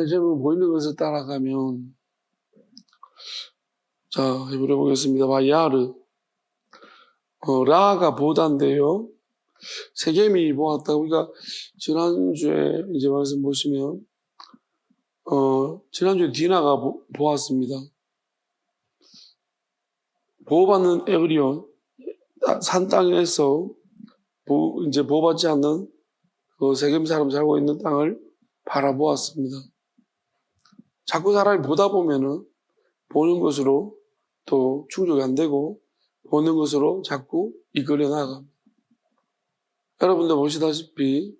제목 보이는 것을 따라가면, 자, 해보려 보겠습니다. 바야르. 라가 보다인데요. 세겜이 보았다. 우리가 지난주에 이제 말씀 보시면, 지난주에 디나가 보았습니다. 보호받는 에브리온, 산 땅에서 이제 보호받지 않는 그 세겜 사람 살고 있는 땅을 바라보았습니다. 자꾸 사람이 보다 보면은 보는 것으로 또 충족이 안 되고 보는 것으로 자꾸 이끌려 나갑니다. 여러분도 보시다시피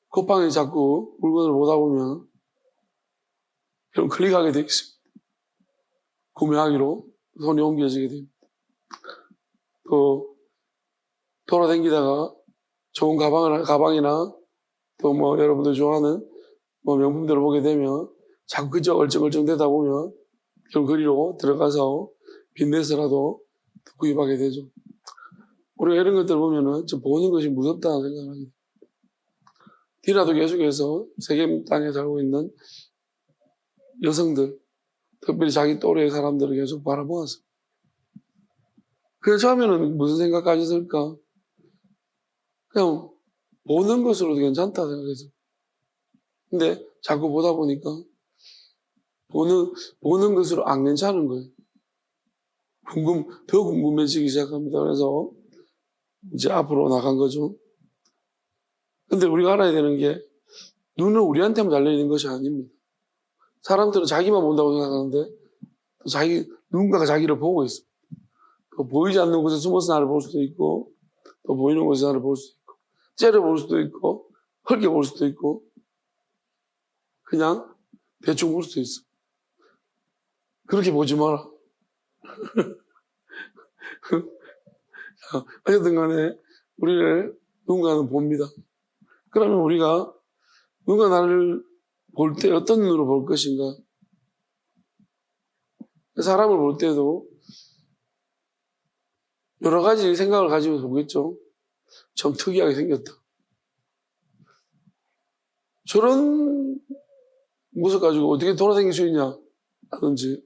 쿠팡에 자꾸 물건을 보다 보면 그럼 클릭하게 되어 있습니다. 구매하기로 손이 옮겨지게 됩니다. 또 돌아다니다가 좋은 가방이나 또 뭐 여러분들 좋아하는 뭐 명품들을 보게 되면 자꾸 그저 얼쩡얼쩡 되다 보면 결국 거리로 들어가서 빚내서라도 구입하게 되죠. 우리가 이런 것들 보면은 좀 보는 것이 무섭다는 생각을 합니다. 디나도 계속해서 세겜 땅에 살고 있는 여성들, 특별히 자기 또래의 사람들을 계속 바라보았습니다. 그래서 처음에는 무슨 생각 가졌을까? 그냥 보는 것으로도 괜찮다 생각했어요. 근데 자꾸 보다 보니까 보는 것으로 안 괜찮은 거예요. 더 궁금해지기 시작합니다. 그래서 이제 앞으로 나간 거죠. 근데 우리가 알아야 되는 게 눈은 우리한테만 달려있는 것이 아닙니다. 사람들은 자기만 본다고 생각하는데 누군가가 자기를 보고 있어요. 보이지 않는 곳에 숨어서 나를 볼 수도 있고 또 보이는 곳에 나를 볼 수도 있고 째려볼 수도 있고 헐게 볼 수도 있고 그냥 대충 볼 수도 있어. 그렇게 보지 마라. 어쨌든 간에 우리를 누군가는 봅니다. 그러면 우리가 누가 나를 볼 때 어떤 눈으로 볼 것인가? 사람을 볼 때도 여러 가지 생각을 가지고 보겠죠. 좀 특이하게 생겼다. 저런 모습 가지고 어떻게 돌아다닐 수 있냐? 라든지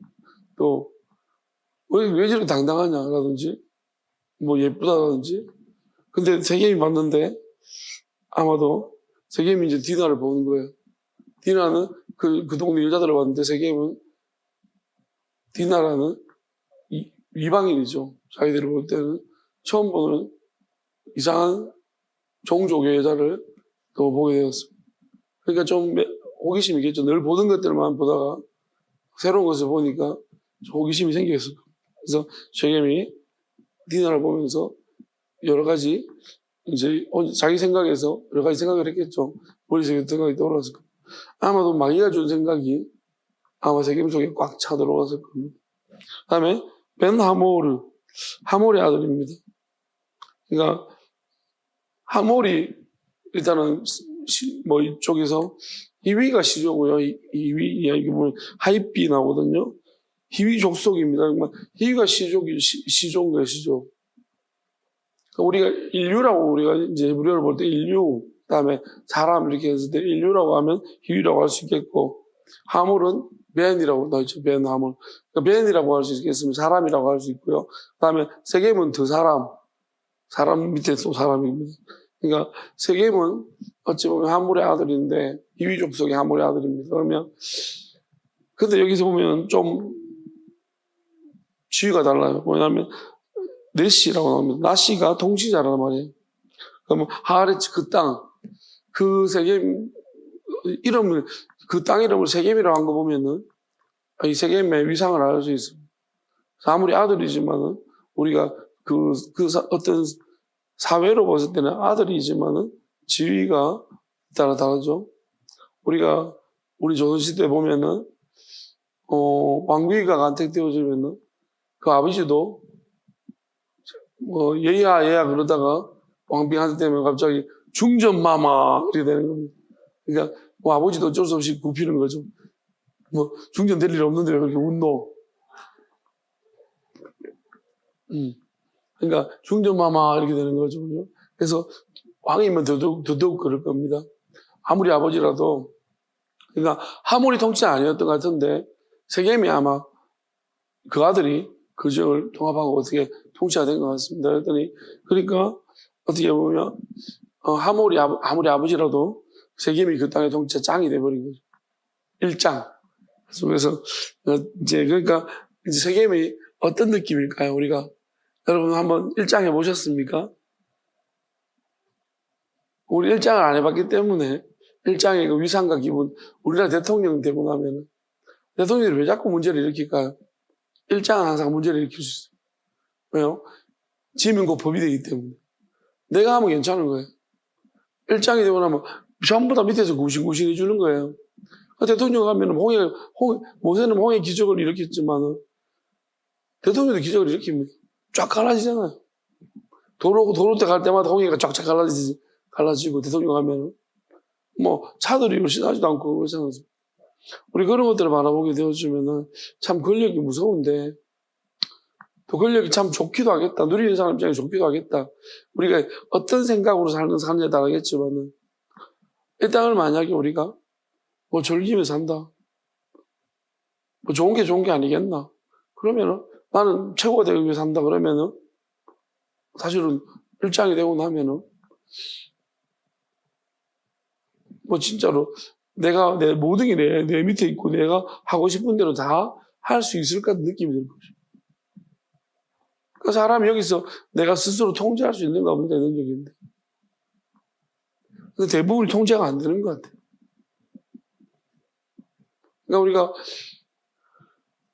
또 왜 저렇게 당당하냐? 라든지 뭐 예쁘다든지. 근데 세겜이 봤는데 아마도 세겜이 이제 디나를 보는 거예요. 디나는 그 동네 여자들을 봤는데 세겜은 디나라는 이방인이죠. 자기들을 볼 때는 처음 보는 이상한 종족의 여자를 또 보게 되었습니다. 그러니까 좀 호기심이 있겠죠. 늘 보던 것들만 보다가 새로운 것을 보니까 호기심이 생겼어요. 그래서 세겜이 디나를 보면서 여러 가지 이제 자기 생각에서 여러 가지 생각을 했겠죠. 머릿속에 생각이 떠올랐을 겁니다. 아마도 마귀가 준 생각이 아마 세겜 속에 꽉 차 들어왔을 겁니다. 그 다음에 벤 하몰의 아들입니다. 그러니까 하몰이 일단은 뭐 이쪽에서 히위가 시조고요. 이게 뭐 하이비 나오거든요. 히위 족속입니다. 히위가 시조인 거예요, 시조. 우리가 인류라고 우리가 이제 히브리어를 볼 때 인류, 그다음에 사람 이렇게 했을 때 인류라고 하면 히위라고 할 수 있겠고, 하몰은 벤이라고 나오죠. 벤 하몰. 그러니까 벤이라고 할 수 있겠으면 사람이라고 할 수 있고요. 그다음에 세겜은 더 사람 밑에 또 사람입니다. 그러니까 세겜은 어찌 보면 하몰의 아들인데 히위 족속의 하몰의 아들입니다. 그러면 근데 여기서 보면 좀 지위가 달라요. 뭐냐면 네시라고 나옵니다. 나시가 통치자란 말이에요. 그러면 하아레츠 그 땅, 그 세겜 이름을 그 땅 이름을 세겜이라고 한 거 보면은 이 세겜의 위상을 알 수 있습니다. 아무리 아들이지만은 우리가 어떤 사회로 봤을 때는 아들이지만은 지위가 따라 다르죠. 우리 조선시대 보면은 왕비가 간택되어지면은 그 아버지도 뭐 얘야 그러다가 왕비 간택되면 갑자기 중전마마 이렇게 되는 겁니다. 그러니까 뭐 아버지도 어쩔 수 없이 굽히는 거죠. 뭐 중전 될 일 없는데 왜 그렇게 웃노? 그러니까 중전마마 이렇게 되는 거죠. 그래서 왕이면 더더욱 그럴 겁니다. 아무리 아버지라도, 그러니까 하모리 통치는 아니었던 것 같은데 세겜이 아마 그 아들이 그 지역을 통합하고 어떻게 통치가 된 것 같습니다. 그랬더니 그러니까 어떻게 보면 하모리 아무리 아버지라도 세겜이 그 땅의 통치자 짱이 돼버린 거죠. 일장. 그래서 이제 그러니까 이제 세겜이 어떤 느낌일까요? 우리가 여러분 한번 일장 해보셨습니까? 우리 일장을 안 해봤기 때문에 일장의 그 위상과 기분, 우리나라 대통령 되고 나면 대통령이 왜 자꾸 문제를 일으킬까요? 일장은 항상 문제를 일으킬 수 있어요. 왜요? 지면 곧 법이 되기 때문에. 내가 하면 괜찮은 거예요. 일장이 되고 나면 전부 다 밑에서 구신구신 해주는 거예요. 대통령 가면 모세는 홍해 기적을 일으켰지만 대통령도 기적을 일으키면 쫙 갈라지잖아요. 도로 때 갈 때마다 홍해가 쫙쫙 갈라지고 대통령 가면 뭐 차들이 열심하지도 않고 그렇잖아요. 우리 그런 것들을 바라보게 되어주면은 참 권력이 무서운데 또 권력이 참 좋기도 하겠다. 누리는 사람 입장에 좋기도 하겠다. 우리가 어떤 생각으로 사느냐에 따라겠지만은 이 땅을 만약에 우리가 뭐 즐기며 산다. 뭐 좋은 게 아니겠나. 그러면은 나는 최고가 되기 위해 산다. 그러면은 사실은 일장이 되고 나면은 뭐 진짜로 내가 내 모든 게 내 밑에 있고 내가 하고 싶은 대로 다 할 수 있을 것 같은 느낌이 들 거죠. 그 사람이 여기서 내가 스스로 통제할 수 있는가 보다 이런 얘기인데. 근데 대부분이 통제가 안 되는 것 같아요. 그러니까 우리가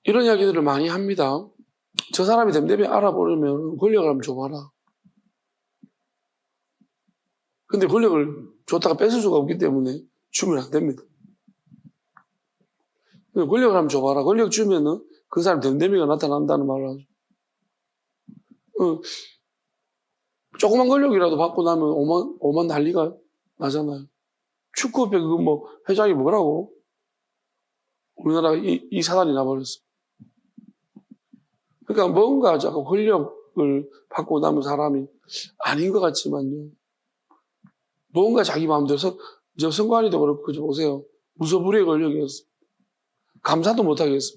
이런 이야기들을 많이 합니다. 저 사람이 됨됨이 알아보려면 권력을 한번 줘봐라. 근데 권력을 줬다가 뺏을 수가 없기 때문에 주면 안 됩니다. 권력을 한번 줘봐라. 권력 주면은 그 사람 됨됨이가 나타난다는 말을 하죠. 조그만 권력이라도 받고 나면 오만 난리가 나잖아요. 축구협회 그 뭐 회장이 뭐라고? 우리나라 이 사단이 나버렸어. 그러니까 뭔가 자꾸 권력을 받고 나면 사람이 아닌 것 같지만요. 뭔가 자기 마음대로 저 선관위도 그렇고 그저 보세요. 무소불위의 권력이었어. 감사도 못하겠어.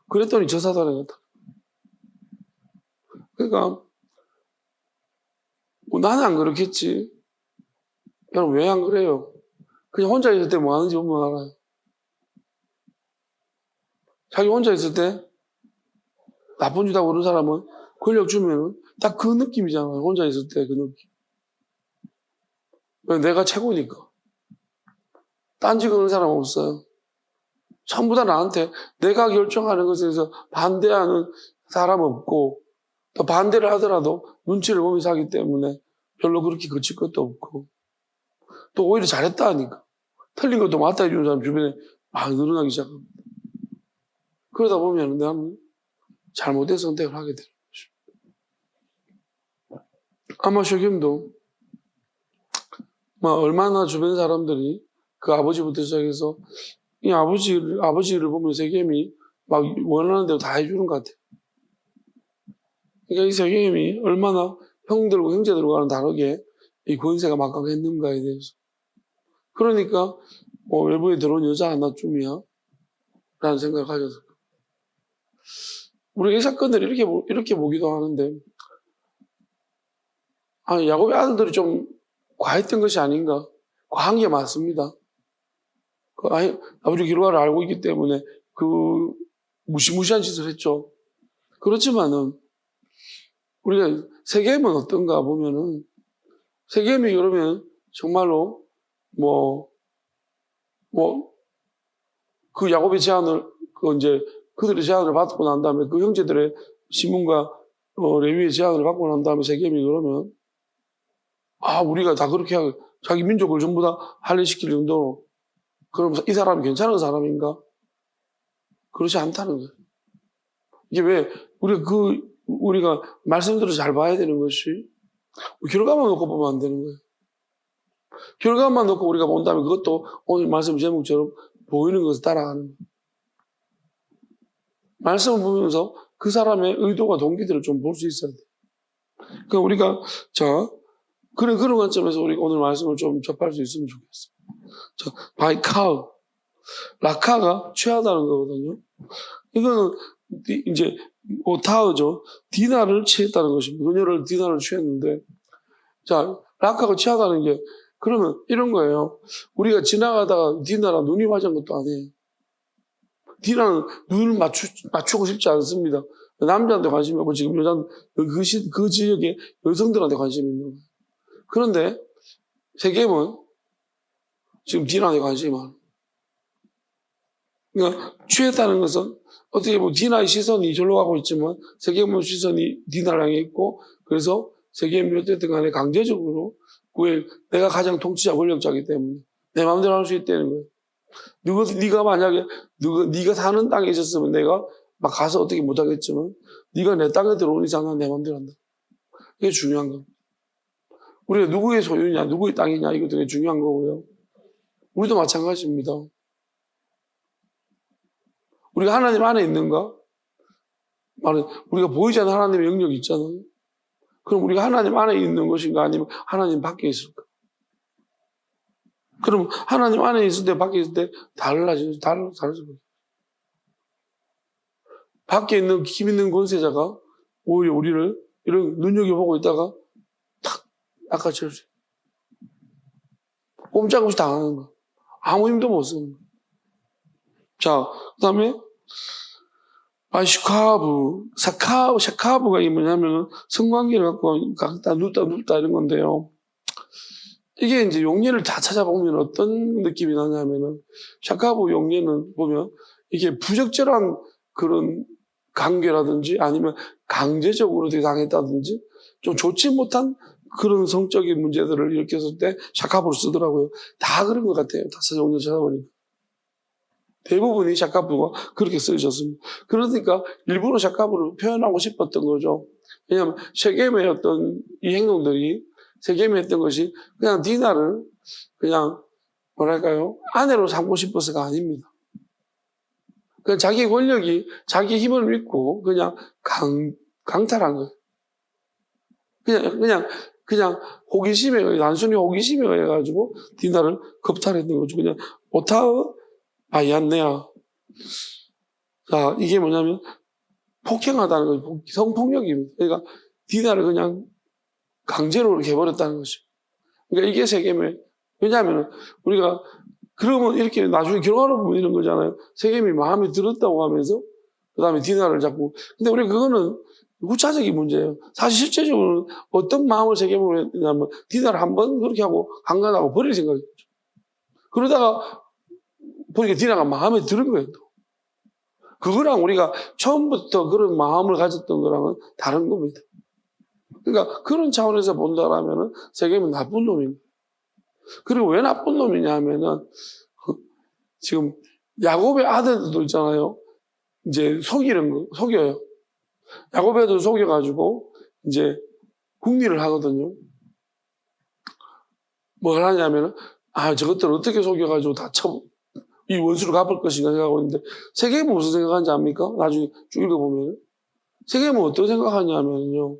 그랬더니 저 사단에 갔다. 그러니까 뭐 나는 안 그렇겠지. 여러분 왜 안 그래요? 그냥 혼자 있을 때 뭐 하는지 보면 알아요. 자기 혼자 있을 때 나쁜 짓 하고 그런 사람은 권력 주면은 딱 그 느낌이잖아요. 혼자 있을 때 그 느낌. 왜? 내가 최고니까. 딴지 그런 사람 없어요. 전부 다 나한테 내가 결정하는 것에 대해서 반대하는 사람 없고 또 반대를 하더라도 눈치를 보면서 하기 때문에 별로 그렇게 거칠 것도 없고 또 오히려 잘했다 하니까 틀린 것도 맞다 해주는 사람 주변에 막 늘어나기 시작합니다. 그러다 보면 내가 잘못된 선택을 하게 되는 것입니다. 아마 세겜도 얼마나 주변 사람들이 그 아버지부터 시작해서 이 아버지를 보면 세겜이 막 원하는 대로 다 해주는 것 같아요. 그러니까 이 세겜이 얼마나 형들과 형제들과는 다르게 이 권세가 막강했는가에 대해서. 그러니까 외부에 들어온 여자 하나쯤이야 라는 생각을 가졌어요. 우리가 이 사건들을 이렇게 보기도 하는데 야곱의 아들들이 좀 과했던 것이 아닌가. 과한 게 맞습니다. 아버지 기록을 알고 있기 때문에 그 무시무시한 짓을 했죠. 그렇지만은 우리가 세겜은 어떤가 보면은 세겜이 그러면 정말로 그 야곱의 제안을 그들의 제안을 받고 난 다음에 그 형제들의 시몬과 레위의 제안을 받고 난 다음에 세겜이 그러면 우리가 다 그렇게 하고 자기 민족을 전부 다 할례시킬 정도로 그럼 이 사람이 괜찮은 사람인가? 그렇지 않다는 거예요. 이게 왜 우리가 말씀대로 잘 봐야 되는 것이 결과만 놓고 보면 안 되는 거예요. 결과만 놓고 우리가 본다면 그것도 오늘 말씀 제목처럼 보이는 것을 따라가는 거예요. 말씀을 보면서 그 사람의 의도와 동기들을 좀 볼 수 있어야 돼요. 그러니까 우리가 그런 관점에서 우리가 오늘 말씀을 좀 접할 수 있으면 좋겠어요. 자, 바이카우. 라카가 취하다는 거거든요. 이거는 이제 오타우죠. 디나를 취했다는 것입니다. 그녀를 디나를 취했는데, 자, 라카가 취하다는 게 그러면 이런 거예요. 우리가 지나가다가 디나랑 눈이 맞은 것도 아니에요. 디나는 눈을 맞추고 싶지 않습니다. 남자한테 관심이 없고 지금 여자는 그 지역의 여성들한테 관심이 있는 거예요. 그런데 세겜은 지금 디나한테 관심이 많아요. 그러니까 취했다는 것은 어떻게 보면 디나의 시선이 절로 가고 있지만 세겜의 시선이 디나를 향해 있고 그래서 세겜이 어쨌든 간에 강제적으로 왜 내가 가장 통치자 권력자이기 때문에 내 마음대로 할 수 있다는 거예요. 네가 만약에 네가 사는 땅에 있었으면 내가 막 가서 어떻게 못하겠지만 네가 내 땅에 들어온 이상은 내 마음대로 한다. 이게 중요한 겁니다. 우리가 누구의 소유냐 누구의 땅이냐 이거 되게 중요한 거고요. 우리도 마찬가지입니다. 우리가 하나님 안에 있는가? 우리가 보이지 않는 하나님의 영역이 있잖아요. 그럼 우리가 하나님 안에 있는 것인가 아니면 하나님 밖에 있을까? 그럼 하나님 안에 있을 때 밖에 있을 때 다르죠. 밖에 있는 힘 있는 권세자가 오히려 우리를 이런 눈여겨보고 있다가 탁 낚아채려. 꼼짝없이 당하는 거. 아무 힘도 못 쓰는 거. 자, 그 다음에 샤카브가 뭐냐면 성관계를 갖고 각다 눕다 이런 건데요. 이게 이제 용례를 다 찾아보면 어떤 느낌이 나냐면은 샤카브 용례는 보면 이게 부적절한 그런 관계라든지 아니면 강제적으로 당했다든지 좀 좋지 못한 그런 성적인 문제들을 일으켰을 때 샤카브를 쓰더라고요. 다 그런 것 같아요. 다섯 용례 찾아보니까. 대부분이 샤카브가 그렇게 쓰여졌습니다. 그러니까 일부러 샤카브를 표현하고 싶었던 거죠. 왜냐하면 세겜의 어떤 이 행동들이 세겜이 했던 것이 그냥 디나를 그냥 뭐랄까요 아내로 삼고 싶어서가 아닙니다. 그냥 자기 권력이 자기 힘을 믿고 그냥 강탈한 거예요. 그냥 호기심에 의해 단순히 호기심에 의해 가지고 디나를 겁탈했던 거죠. 그냥 오타의 바이안네아. 자, 이게 뭐냐면 폭행하다는 거죠. 성폭력입니다. 그러니까 디나를 그냥 강제로 이렇게 해버렸다는 거죠. 그러니까 이게 세겜의 왜냐하면 우리가 그러면 이렇게 나중에 결과로 보면 이런 거잖아요. 세겜이 마음에 들었다고 하면서 그 다음에 디나를 잡고 근데 우리 그거는 후차적인 문제예요. 사실 실제적으로는 어떤 마음을 세겜으로 했냐면 디나를 한번 그렇게 하고 강간하고 버릴 생각이었죠. 그러다가 보니까 디나가 마음에 들은 거예요. 또. 그거랑 우리가 처음부터 그런 마음을 가졌던 거랑은 다른 겁니다. 그러니까 그런 차원에서 본다라면은 세겜은 나쁜 놈입니다. 그리고 왜 나쁜 놈이냐 하면은 지금 야곱의 아들들도 있잖아요. 이제 속여요. 야곱의 아들 속여가지고 이제 궁리를 하거든요. 뭘 하냐면은 저것들 어떻게 속여가지고 이 원수를 갚을 것인가 생각하고 있는데 세겜은 무슨 생각하는지 압니까? 나중에 쭉 읽어보면 세겜은 어떤 생각하냐면요.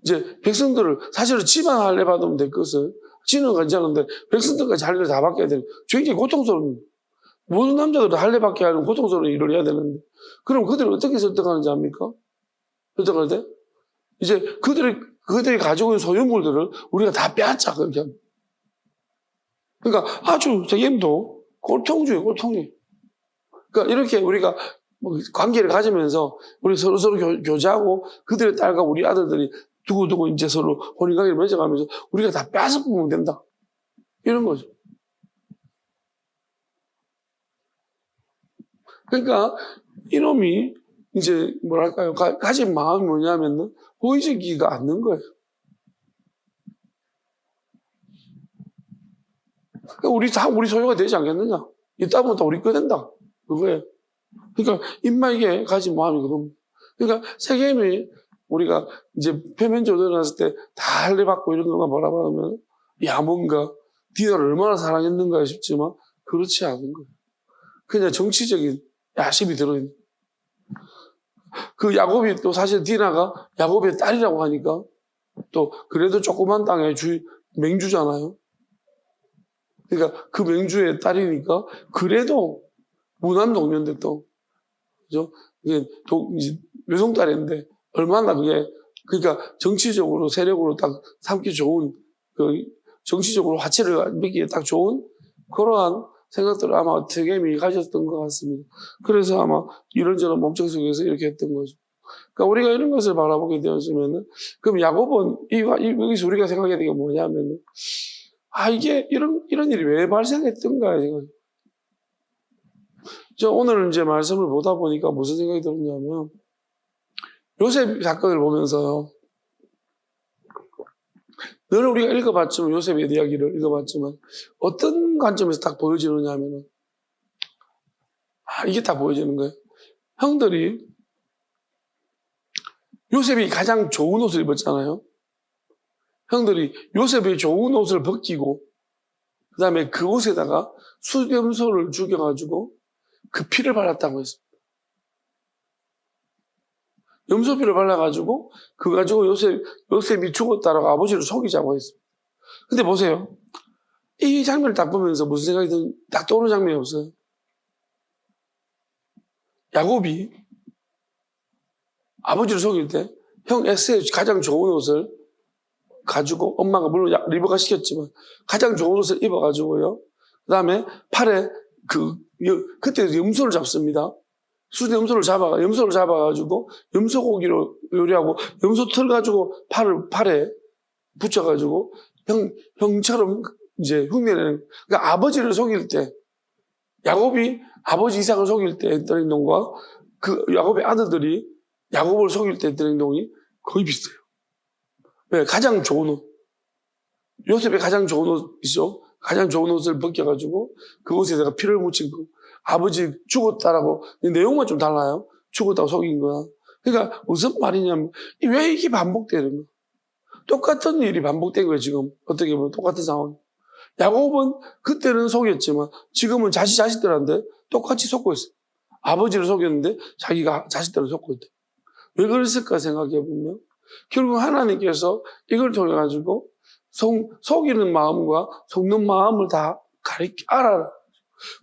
이제 백성들을 사실은 지만 할례 받으면 될 것을 지는 괜찮은데 백성들까지 할례를 다 받게 해야 되는 굉장히 고통스러운 모든 남자들도 할례 받게 하는 고통스러운 일을 해야 되는데 그럼 그들을 어떻게 설득하는지 압니까? 설득할 때 이제 그들이 가지고 있는 소유물들을 우리가 다 빼앗자 그렇게 합니다. 그러니까 아주 세겜도 꼴통주의 꼴통이. 그러니까 이렇게 우리가 관계를 가지면서 우리 서로 교제하고 그들의 딸과 우리 아들들이 두고두고 이제 서로 혼인관계를 맺어가면서 우리가 다 빼앗아 보면 된다. 이런 거죠. 그러니까 이놈이 이제 뭐랄까요 가진 마음이 뭐냐면은 보이지기가 않는 거예요. 그러니까 우리 소유가 되지 않겠느냐? 이따 보면 다 우리 거 된다. 그거예요. 그러니까 이게 가진 마음이 그겁니다. 그러니까 세겜이 우리가 이제 표면적으로 드러났을 때 다 할례 받고 이런 것만 바라보면 뭔가 디나를 얼마나 사랑했는가 싶지만 그렇지 않은 거예요. 그냥 정치적인 야심이 들어있는. 그 야곱이 또 사실 디나가 야곱의 딸이라고 하니까 또 그래도 조그만 땅에 맹주잖아요. 그러니까 그 명주의 딸이니까 그래도 무난 동년됐던 그죠? 이게 이제 외동딸인데 얼마나 그게 그러니까 정치적으로 세력으로 딱 삼기 좋은 그 정치적으로 화체를 맺기에 딱 좋은 그러한 생각들을 아마 태계민이 가졌던 것 같습니다. 그래서 아마 이런저런 목적 속에서 이렇게 했던 거죠. 그러니까 우리가 이런 것을 바라보게 되었으면은 그럼 야곱은 여기서 우리가 생각해야 되는 게 뭐냐면은 이게 이런 일이 왜 발생했던가 생각. 저 오늘 이제 말씀을 보다 보니까 무슨 생각이 들었냐면 요셉 사건을 보면서요. 늘 우리가 읽어봤지만 요셉의 이야기를 읽어봤지만 어떤 관점에서 딱 보여지느냐 하면은 이게 딱 보여지는 거예요. 형들이 요셉이 가장 좋은 옷을 입었잖아요. 형들이 요셉의 좋은 옷을 벗기고 그 다음에 그 옷에다가 수염소를 죽여가지고 그 피를 발랐다고 했습니다. 염소피를 발라가지고 그거 가지고 요셉이 죽었다라고 아버지를 속이자고 했습니다. 근데 보세요. 이 장면을 딱 보면서 무슨 생각이 딱 떠오르는 장면이 없어요. 야곱이 아버지를 속일 때 형 에스의 가장 좋은 옷을 가지고 엄마가 물론 리버가 시켰지만 가장 좋은 옷을 입어가지고요. 그 다음에 팔에 그때 염소를 잡습니다. 염소를 잡아가지고 염소고기로 요리하고 염소 털 가지고 팔에 붙여가지고 형처럼 이제 흉내내는. 그러니까 아버지를 속일 때 야곱이 아버지 이삭을 속일 때 했던 행동과 그 야곱의 아들들이 야곱을 속일 때 했던 행동이 거의 비슷해요. 왜? 가장 좋은 옷. 요셉의 가장 좋은 옷이죠. 가장 좋은 옷을 벗겨가지고 그곳에 내가 피를 묻힌 거. 아버지 죽었다라고 내용만 좀 달라요. 죽었다고 속인 거야. 그러니까 무슨 말이냐면 왜 이게 반복되는 거야? 똑같은 일이 반복된 거예요. 지금 어떻게 보면 똑같은 상황. 야곱은 그때는 속였지만 지금은 자식들한테 똑같이 속고 있어요. 아버지를 속였는데 자기가 자식들을 속고 있대. 왜 그랬을까 생각해 보면 결국 하나님께서 이걸 통해 가지고 속이는 마음과 속는 마음을 다 알아라.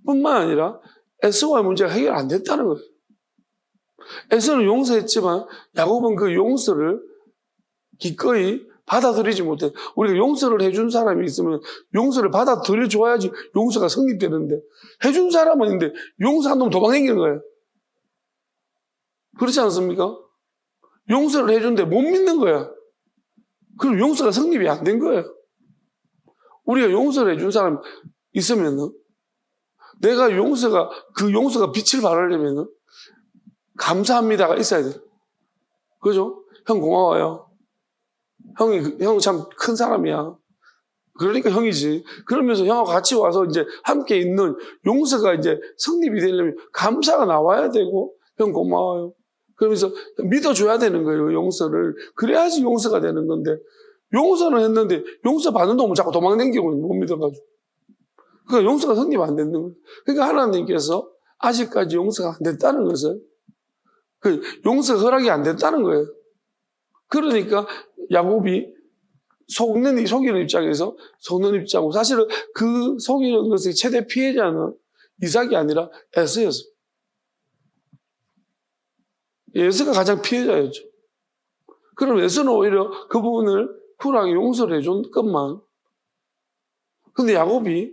뿐만 아니라 에서와의 문제가 해결 안 됐다는 거예요. 에서는 용서했지만 야곱은 그 용서를 기꺼이 받아들이지 못해. 우리가 용서를 해준 사람이 있으면 용서를 받아들여줘야지 용서가 성립되는데 해준 사람은 있는데 용서한 놈 도망다니는 거예요. 그렇지 않습니까? 용서를 해준데 못 믿는 거야. 그럼 용서가 성립이 안 된 거예요. 우리가 용서를 해준 사람 있으면은 내가 그 용서가 빛을 발하려면은 감사합니다가 있어야 돼. 그죠? 형 고마워요. 형 참 큰 사람이야. 그러니까 형이지. 그러면서 형하고 같이 와서 이제 함께 있는 용서가 이제 성립이 되려면 감사가 나와야 되고, 형 고마워요. 그러면서 믿어줘야 되는 거예요, 용서를. 그래야지 용서가 되는 건데, 용서는 했는데, 용서 받는 놈은 자꾸 도망다니고 못 믿어가지고. 그러니까 용서가 성립 안 되는 거예요. 그러니까 하나님께서 아직까지 용서가 안 됐다는 것은, 용서 허락이 안 됐다는 거예요. 그러니까 야곱이 속이는 입장에서 속는 입장이고 사실은 그 속이는 것의 최대 피해자는 이삭이 아니라 에서였어요. 에서가 가장 피해자였죠. 그럼 에서는 오히려 그 부분을 쿨하게 용서를 해준 것만. 근데 야곱이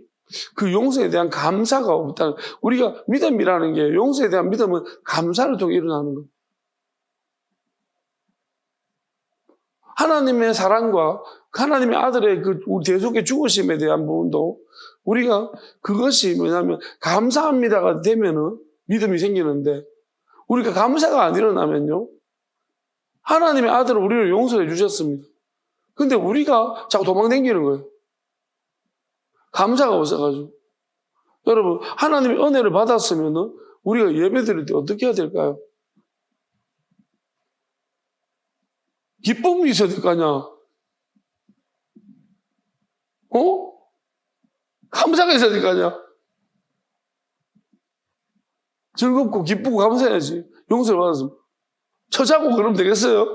그 용서에 대한 감사가 없다는, 우리가 믿음이라는 게 용서에 대한 믿음은 감사를 통해 일어나는 겁니다. 하나님의 사랑과 하나님의 아들의 그 우리 대속의 죽으심에 대한 부분도 우리가 그것이 뭐냐면 감사합니다가 되면은 믿음이 생기는데 우리가 감사가 안 일어나면요. 하나님의 아들은 우리를 용서해 주셨습니다. 근데 우리가 자꾸 도망다니는 거예요. 감사가 없어가지고. 여러분, 하나님의 은혜를 받았으면은 우리가 예배 드릴 때 어떻게 해야 될까요? 기쁨이 있어야 될 거 아니야. 감사가 있어야 될 거 아니야. 즐겁고 기쁘고 감사해야지. 용서를 받았으면. 처자고 그러면 되겠어요?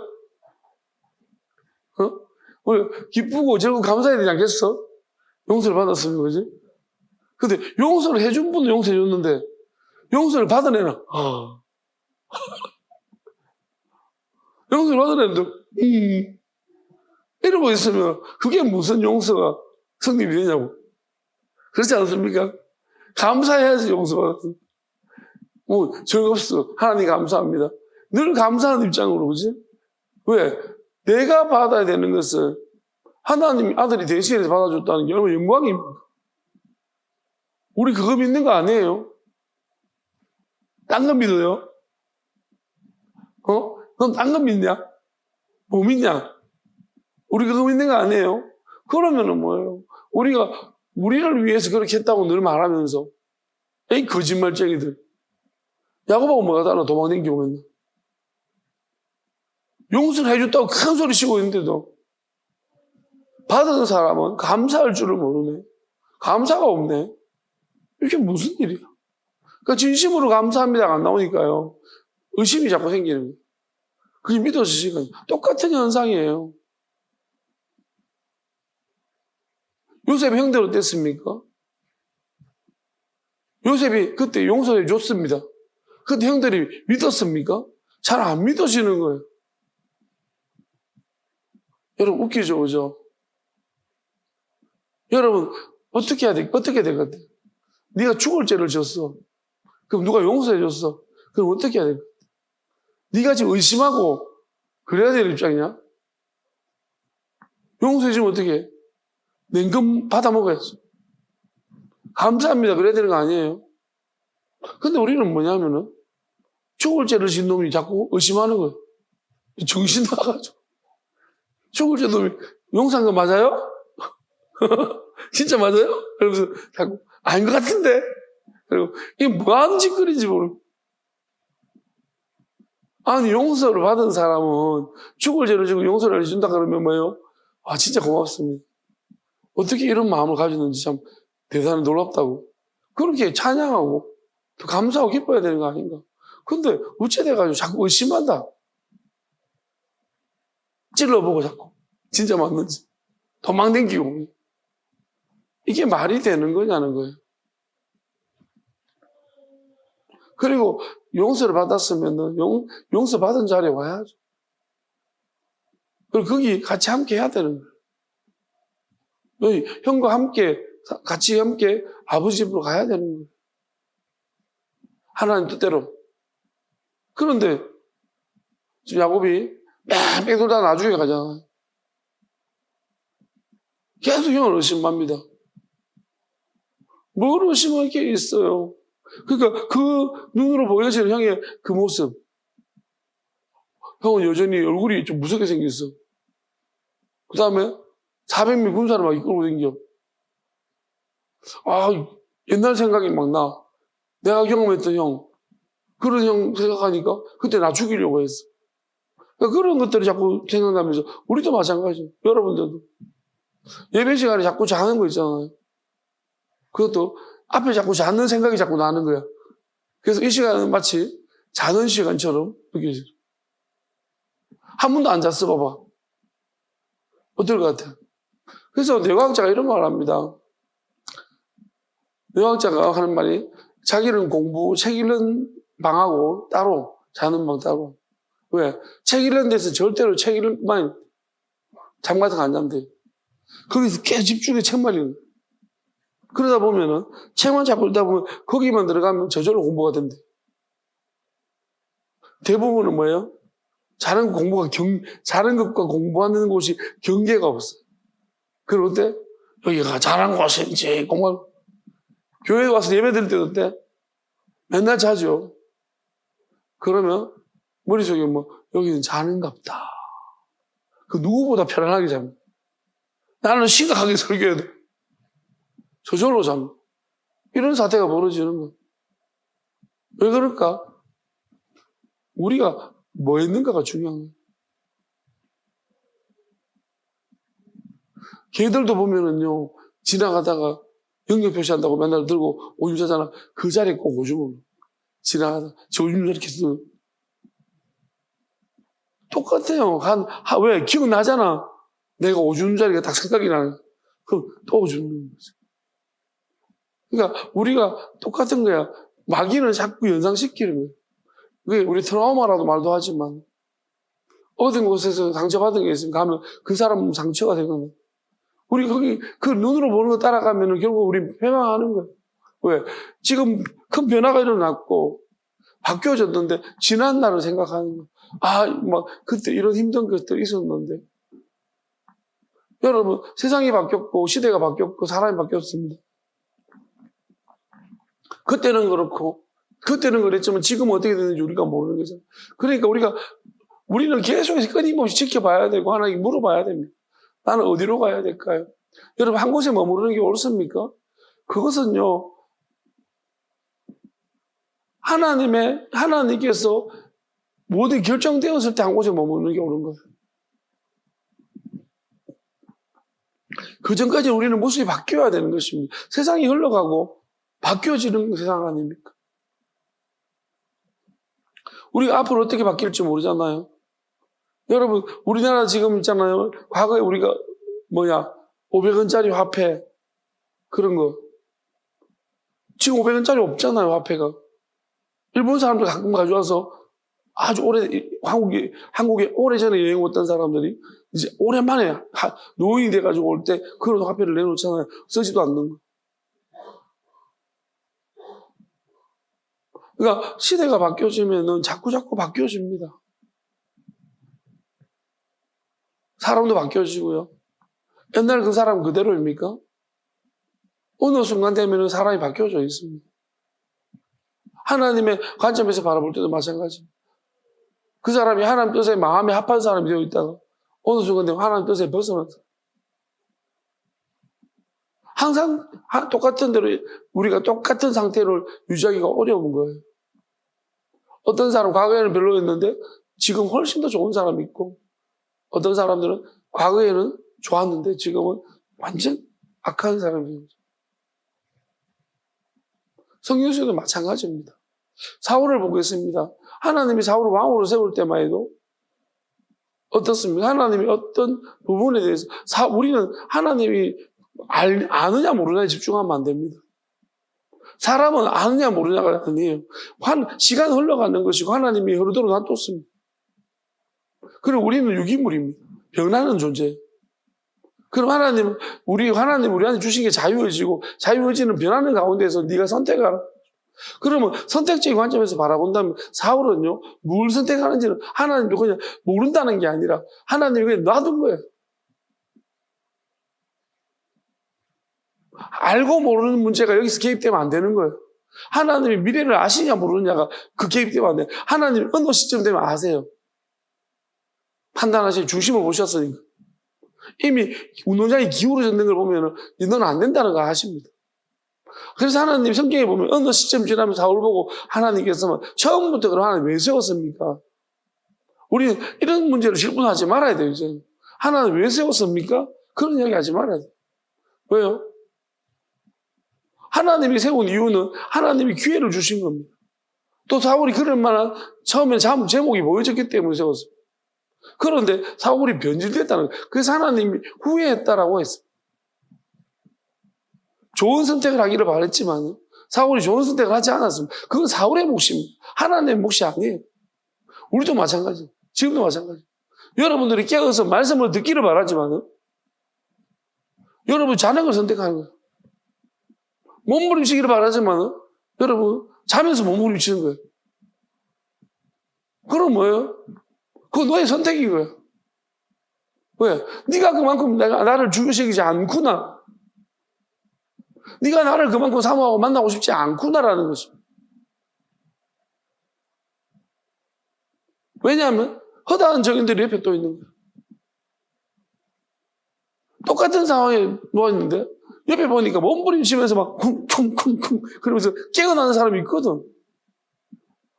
우리 기쁘고 즐겁고 감사해야 되지 않겠어? 용서를 받았으면 그지? 근데 용서를 해준 분은 용서해줬는데 용서를 받은 애는 용서를 받은 애는 이러고 있으면 그게 무슨 용서가 성립이 되냐고. 그렇지 않습니까? 감사해야지 용서받았어. 뭐 즐겁소. 하나님 감사합니다. 늘 감사하는 입장으로 그지? 왜? 내가 받아야 되는 것을 하나님 아들이 대신해서 받아줬다는 게 얼마나 영광입니까? 우리 그거 믿는 거 아니에요? 딴 거 믿어요? 넌 딴 거 믿냐? 뭐 믿냐? 우리 그거 믿는 거 아니에요? 그러면은 뭐예요? 우리를 위해서 그렇게 했다고 늘 말하면서, 에이, 거짓말쟁이들. 야곱하고 뭐가 달라? 도망다니고 맨날. 용서를 해줬다고 큰 소리 치고 있는데도, 받은 사람은 감사할 줄을 모르네. 감사가 없네. 이게 무슨 일이야? 그러니까 진심으로 감사합니다가 안 나오니까요. 의심이 자꾸 생기는 거예요. 그게 믿어지시거든요. 똑같은 현상이에요. 요셉 형들 어땠습니까? 요셉이 그때 용서해 줬습니다. 그때 형들이 믿었습니까? 잘 안 믿어지는 거예요. 여러분 웃기죠, 그죠? 여러분 어떻게 해야 될 것 같아요? 네가 죽을 죄를 졌어. 그럼 누가 용서해 줬어? 그럼 어떻게 해야 될 것 같아? 네가 지금 의심하고 그래야 될 입장이냐? 용서해 주면 어떻게 해? 냉금 받아 먹어야지. 감사합니다. 그래야 되는 거 아니에요? 근데 우리는 뭐냐면은 죽을 죄를 진 놈이 자꾸 의심하는 거예요. 정신 나가지고. 죽을 죄 놈이 용서한 거 맞아요? 진짜 맞아요? 그러면서 자꾸 아닌 것 같은데? 그리고 이게 뭐하는 짓거리인지 모르고. 아니 용서를 받은 사람은 죽을 죄를 지고 용서를 해준다 그러면 뭐예요? 아 진짜 고맙습니다. 어떻게 이런 마음을 가졌는지 참 대단히 놀랍다고. 그렇게 찬양하고 또 감사하고 기뻐야 되는 거 아닌가. 근데 우체돼가지고 자꾸 의심한다. 찔러보고 자꾸 진짜 맞는지 도망댕기고. 이게 말이 되는 거냐는 거예요. 그리고 용서를 받았으면 용서받은 자리에 와야죠. 그리고 거기 같이 함께 해야 되는 거예요. 형과 함께 같이 함께 아버지 집으로 가야 되는 거예요. 하나님 뜻대로. 그런데 지금 야곱이 뺑뺑 돌다 나중에 가잖아요. 계속 형을 의심합니다. 뭘 의심할 게 있어요? 그러니까 그 눈으로 보여지는 형의 그 모습. 형은 여전히 얼굴이 좀 무섭게 생겼어. 그 다음에 400명 군사를 막 이끌고 다녀. 아, 옛날 생각이 막 나. 내가 경험했던 형. 그런 형 생각하니까 그때 나 죽이려고 했어. 그러니까 그런 것들이 자꾸 생각나면서 우리도 마찬가지예요. 여러분들도. 예배 시간에 자꾸 자는 거 있잖아요. 그것도 앞에 자꾸 자는 생각이 자꾸 나는 거야. 그래서 이 시간은 마치 자는 시간처럼 느껴져요. 한 번도 안 잤어, 봐봐. 어떨 것 같아? 그래서 뇌과학자가 이런 말을 합니다. 뇌과학자가 하는 말이 자기는 공부, 책 읽는 방하고 따로, 자는 방 따로. 왜? 책 읽는 데서 절대로 책 읽는 잠 같은 거 안 자면 돼. 거기서 계속 집중해 책만 읽는 거야. 그러다 보면은 책만 자꾸 읽다 보면 거기만 들어가면 저절로 공부가 된대. 대부분은 뭐예요? 자는 것과 공부하는 곳이 경계가 없어. 그럴 때 여기가 잘하는 곳인지 공부하는 교회 와서 예배 드릴 때도 어때? 맨날 자죠. 그러면 머릿속에 뭐 여기는 자는갑다. 그 누구보다 편안하게 잡니다. 나는 심각하게 설교해야 돼. 저절로 잡니다. 이런 사태가 벌어지는 거예요. 왜 그럴까? 우리가 뭐 했는가가 중요한 거예요. 걔들도 보면은요, 지나가다가 영역 표시한다고 맨날 들고 오줌 싸잖아. 그 자리에 꼭 오줌을 지나가다 저 오줌 이렇게 쓰. 똑같아요. 왜? 기억나잖아. 내가 오줌 자리가 딱 생각이 나는. 그럼 또 오줌 넣는 거지. 그러니까 우리가 똑같은 거야. 마귀는 자꾸 연상시키는 거예요. 그게 우리 트라우마라도 말도 하지만 어떤 곳에서 상처받은 게 있으면 가면 그 사람은 상처가 되거든. 우리 거기 그 눈으로 보는 거 따라가면 결국 우리 패망하는 거예요. 왜? 지금 큰 변화가 일어났고 바뀌어졌는데 지난 날을 생각하는 거예요. 아, 막 그때 이런 힘든 것들이 있었는데 여러분 세상이 바뀌었고 시대가 바뀌었고 사람이 바뀌었습니다. 그때는 그렇고 그때는 그랬지만 지금 어떻게 되는지 우리가 모르는 거죠. 그러니까 우리는 계속해서 끊임없이 지켜봐야 되고 하나님께 물어봐야 됩니다. 나는 어디로 가야 될까요? 여러분 한 곳에 머무르는 게 옳습니까? 그것은요 하나님께서 모든 결정되었을 때 한 곳에 머무르는 게 옳은 거예요. 그 전까지 우리는 모습이 바뀌어야 되는 것입니다. 세상이 흘러가고 바뀌어지는 세상 아닙니까? 우리가 앞으로 어떻게 바뀔지 모르잖아요. 여러분 우리나라 지금 있잖아요. 과거에 우리가 500원짜리 화폐 그런 거 지금 500원짜리 없잖아요. 화폐가. 일본 사람들 가끔 가져와서 아주 한국에 오래전에 여행 왔던 사람들이 이제 오랜만에 노인이 돼가지고 올 때 그런 화폐를 내놓잖아요. 쓰지도 않는 거. 그러니까 시대가 바뀌어지면은 자꾸 바뀌어집니다. 사람도 바뀌어지고요. 옛날 그 사람 그대로입니까? 어느 순간 되면은 사람이 바뀌어져 있습니다. 하나님의 관점에서 바라볼 때도 마찬가지입니다. 그 사람이 하나님 뜻에 마음에 합한 사람이 되어 있다가 어느 순간 되면 하나님 뜻에 벗어났다. 항상 똑같은 대로 우리가 똑같은 상태를 유지하기가 어려운 거예요. 어떤 사람 과거에는 별로였는데 지금 훨씬 더 좋은 사람이 있고 어떤 사람들은 과거에는 좋았는데 지금은 완전 악한 사람입니다. 성경에서도 마찬가지입니다. 사울을 보겠습니다. 하나님이 사울을 왕으로 세울 때만 해도 어떻습니까? 하나님이 어떤 부분에 대해서 우리는 하나님이 아느냐 모르냐에 집중하면 안 됩니다. 사람은 아느냐 모르냐가 아니에요. 시간 흘러가는 것이고 하나님이 흐르도록 놔뒀습니다. 그리고 우리는 유기물입니다. 변하는 존재. 그럼 하나님 우리한테 주신 게 자유의지고 자유의지는 변하는 가운데서 네가 선택하라. 그러면 선택적인 관점에서 바라본다면 사울은요 뭘 선택하는지는 하나님도 그냥 모른다는 게 아니라 하나님이 그냥 놔둔 거예요. 알고 모르는 문제가 여기서 개입되면 안 되는 거예요. 하나님이 미래를 아시냐 모르느냐가 그 개입되면 안 돼요. 하나님이 어느 시점 되면 아세요. 판단하실 중심을 보셨으니까. 이미 운동장이 기울어졌는 걸 보면 너는 안 된다는 걸 아십니다. 그래서 하나님 성경에 보면 어느 시점 지나면 사울 보고 하나님께서 처음부터 그럼 하나님 왜 세웠습니까? 우리는 이런 문제를 질문하지 말아야 돼요. 이제. 하나님 왜 세웠습니까? 그런 이야기 하지 말아야 돼요. 왜요? 하나님이 세운 이유는 하나님이 기회를 주신 겁니다. 또 사울이 그럴 만한 처음에 제목이 보여졌기 때문에 세웠어요. 그런데 사울이 변질됐다는 거예요. 그래서 하나님이 후회했다라고 했어요. 좋은 선택을 하기를 바랬지만 사울이 좋은 선택을 하지 않았습니다. 그건 사울의 몫입니다. 하나님의 몫이 아니에요. 우리도 마찬가지. 지금도 마찬가지. 여러분들이 깨어서 말씀을 듣기를 바라지만 여러분 자는 걸 선택하는 거예요. 몸부림치기를 바라지만 여러분 자면서 몸부림치는 거예요. 그럼 뭐예요? 그건 너의 선택인 거예요. 왜? 네가 그만큼 나를 죽이시지 않구나. 네가 나를 그만큼 사모하고 만나고 싶지 않구나라는 것입니다. 왜냐하면 허다한 정인들이 옆에 또 있는 거예요. 똑같은 상황에 누워있는데 옆에 보니까 몸부림치면서 막 쿵쿵쿵쿵 그러면서 깨어나는 사람이 있거든.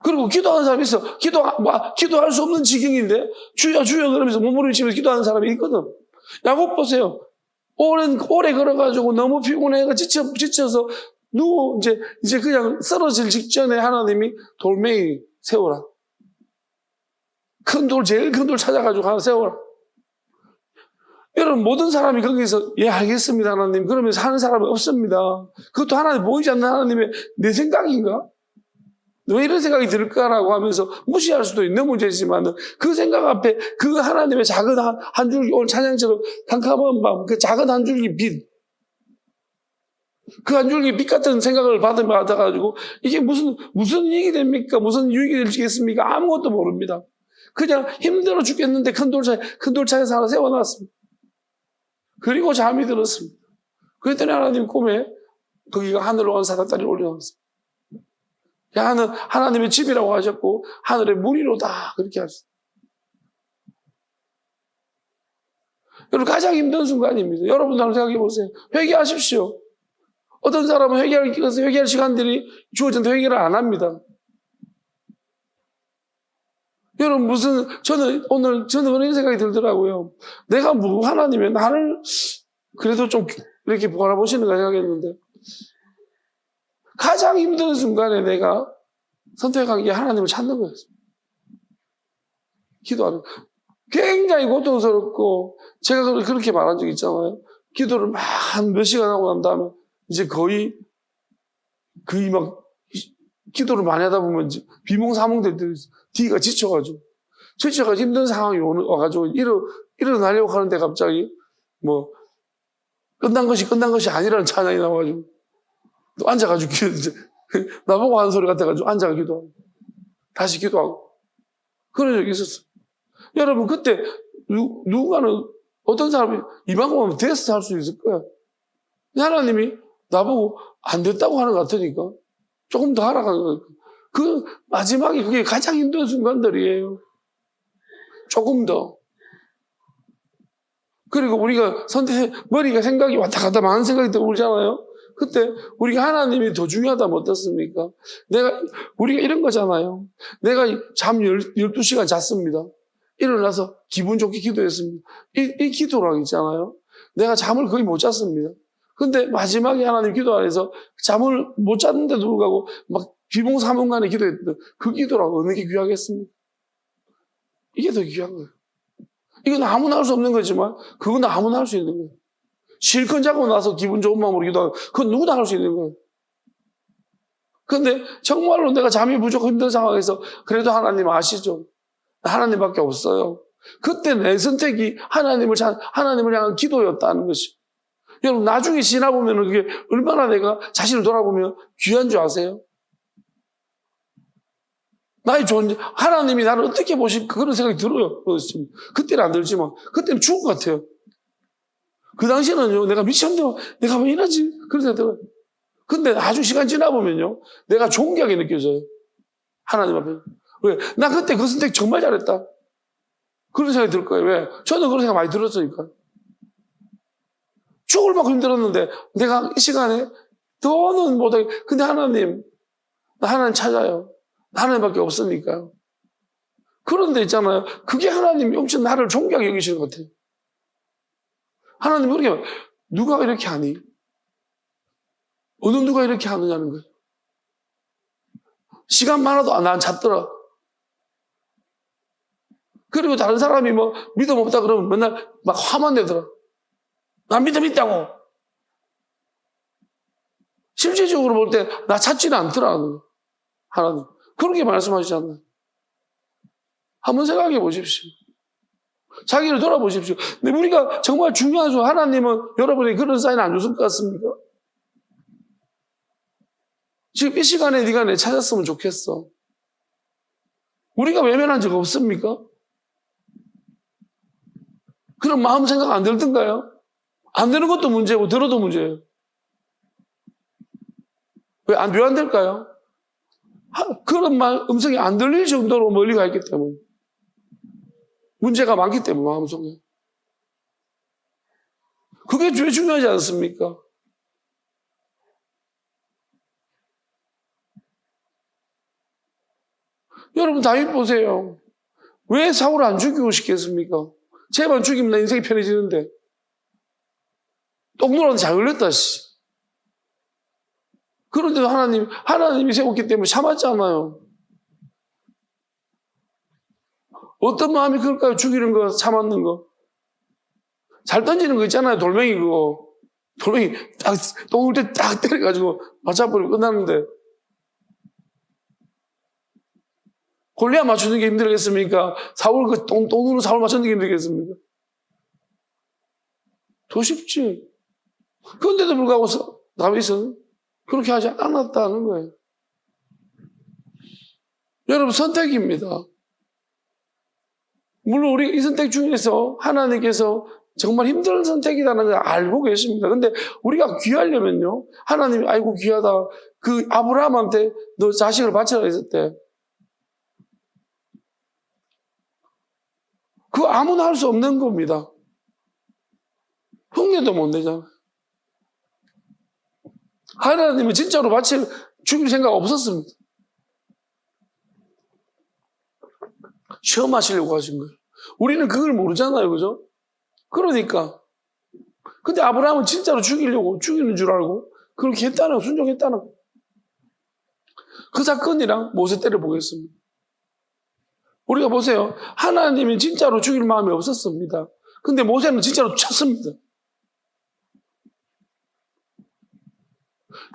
그리고 기도하는 사람이 있어. 기도할 수 없는 지경인데 주여 주여 그러면서 몸부림치면서 기도하는 사람이 있거든. 야곱 보세요. 오래 걸어가지고 너무 피곤해가 지쳐서 이제 그냥 쓰러질 직전에 하나님이 돌멩이 세워라. 제일 큰 돌 찾아가지고 하나 세워라. 여러분, 모든 사람이 거기서, 예, 알겠습니다, 하나님. 그러면서 하는 사람이 없습니다. 그것도 하나님 보이지 않는 하나님의 내 생각인가? 왜 이런 생각이 들까라고 하면서 무시할 수도 있는 문제지만 그 생각 앞에 그 하나님의 작은 한 줄기, 오늘 찬양처럼 캄캄한 밤, 그 작은 한 줄기 빛, 그 한 줄기 빛 같은 생각을 받아가지고 이게 무슨 이익이 됩니까? 무슨 유익이 되겠습니까? 아무것도 모릅니다. 그냥 힘들어 죽겠는데 큰 돌차에서 하나 세워놨습니다. 그리고 잠이 들었습니다. 그랬더니 하나님 꿈에 거기가 하늘로 간 사닥다리를 올려놨습니다. 하나님의 집이라고 하셨고 하늘의 무리로다 그렇게 하셨어요. 여러분, 가장 힘든 순간입니다. 여러분도 한번 생각해 보세요. 회개하십시오. 어떤 사람은 회개할 시간들이 주어진데 회개를 안 합니다. 여러분, 저는 그런 생각이 들더라고요. 내가 하나님이 나를 그래도 좀 이렇게 바라보시는가 생각했는데, 가장 힘든 순간에 내가 선택한 게 하나님을 찾는 거였어요. 기도하는. 굉장히 고통스럽고, 제가 그렇게 말한 적 있잖아요. 기도를 막 한 몇 시간 하고 난 다음에, 이제 거의 막, 기도를 많이 하다 보면 비몽사몽 될 때, 뒤가 지쳐가지고 힘든 상황이 와가지고, 일어나려고 하는데 갑자기, 끝난 것이 아니라는 찬양이 나와가지고, 또 앉아가지고 나보고 하는 소리 같아가지고 앉아가 기도하고 다시 기도하고 그런 적이 있었어요. 여러분, 그때 누군가는 어떤 사람이 이만큼 하면 됐어 할 수 있을 거야. 하나님이 나보고 안 됐다고 하는 것 같으니까 조금 더 하라고 거예요. 그 마지막에 그게 가장 힘든 순간들이에요. 조금 더. 그리고 우리가 머리가 생각이 왔다 갔다 많은 생각이 떠오르잖아요. 그때 우리가 하나님이 더 중요하다면 어떻습니까? 우리가 이런 거잖아요. 내가 잠 12시간 잤습니다. 일어나서 기분 좋게 기도했습니다. 이 기도랑 있잖아요. 내가 잠을 거의 못 잤습니다. 근데 마지막에 하나님 기도 안에서 잠을 못 잤는데도 불구하고 막 비몽사몽간에 기도했던 그 기도랑 어느 게 귀하겠습니까? 이게 더 귀한 거예요. 이건 아무나 할 수 없는 거지만 그건 아무나 할 수 있는 거예요. 실컷 자고 나서 기분 좋은 마음으로 기도하고 그건 누구나 할 수 있는 거예요. 그런데 정말로 내가 잠이 부족한 힘든 상황에서 그래도 하나님 아시죠? 하나님밖에 없어요. 그때 내 선택이 하나님을 향한 기도였다는 것이. 여러분, 나중에 지나보면 그게 얼마나 내가 자신을 돌아보면 귀한 줄 아세요? 나의 존재, 하나님이 나를 어떻게 보실까 그런 생각이 들어요. 그때는 안 들지만 그때는 죽은 것 같아요. 그 당시에는요, 내가 미쳤는데 내가 왜 이러지? 그런 생각이 들어요. 근데 아주 시간 지나보면요, 내가 존귀하게 느껴져요. 하나님 앞에. 왜? 나 그때 그 선택 정말 잘했다. 그런 생각이 들 거예요. 왜? 저는 그런 생각 많이 들었으니까. 죽을 만큼 힘들었는데 내가 이 시간에 더는 못하게. 근데 하나님, 나 하나님 찾아요. 하나님밖에 없으니까요. 그런데 있잖아요. 그게 하나님이 엄청 나를 존귀하게 여기시는 것 같아요. 하나님, 그렇게 누가 이렇게 하니? 어느 누가 이렇게 하느냐는 거예요. 시간 많아도 난 잤더라. 그리고 다른 사람이 믿음 없다 그러면 맨날 막 화만 내더라. 난 믿음 있다고. 실질적으로 볼 때 나 찾지는 않더라. 하나님. 그렇게 말씀하시지 않나요? 한번 생각해 보십시오. 자기를 돌아보십시오. 근데 우리가 정말 중요하죠. 하나님은 여러분이 그런 사인 안 줬을 것 같습니까? 지금 이 시간에 네가 내 찾았으면 좋겠어. 우리가 외면한 적 없습니까? 그런 마음 생각 안 들던가요? 안 되는 것도 문제고 들어도 문제예요. 왜 안 될까요? 그런 음성이 안 들릴 정도로 멀리 가 있기 때문에. 문제가 많기 때문에 마음속에. 그게 제일 중요하지 않습니까? 여러분, 다윗 보세요. 왜 사울을 안 죽이고 싶겠습니까? 쟤만 죽이면 나 인생이 편해지는데. 똥누라한테 잘 걸렸다, 씨. 그런데도 하나님이 세웠기 때문에 참았잖아요. 어떤 마음이 그럴까요? 죽이는 거, 참았는 거. 잘 던지는 거 있잖아요. 돌멩이 그거. 돌멩이 딱, 똥을 때 딱 때려가지고 맞춰버리고 끝나는데. 골리앗 맞추는 게 힘들겠습니까? 사울 그 똥으로 사울 맞추는 게 힘들겠습니까? 더 쉽지. 그런데도 불구하고 다윗은 그렇게 하지 않았다는 거예요. 여러분, 선택입니다. 물론 우리가 이 선택 중에서 하나님께서 정말 힘든 선택이라는 걸 알고 계십니다. 근데 우리가 귀하려면요, 하나님이 아이고 귀하다. 그 아브라함한테 너 자식을 바쳐라 했을 때, 그거 아무나 할 수 없는 겁니다. 흉내도 못 내잖아요. 하나님은 진짜로 죽일 생각 없었습니다. 시험하시려고 하신 거예요. 우리는 그걸 모르잖아요. 그죠? 그러니까. 근데 아브라함은 진짜로 죽이는 줄 알고 그렇게 했다는, 순종했다는. 그 사건이랑 모세 때를 보겠습니다. 우리가 보세요. 하나님이 진짜로 죽일 마음이 없었습니다. 근데 모세는 진짜로 쳤습니다.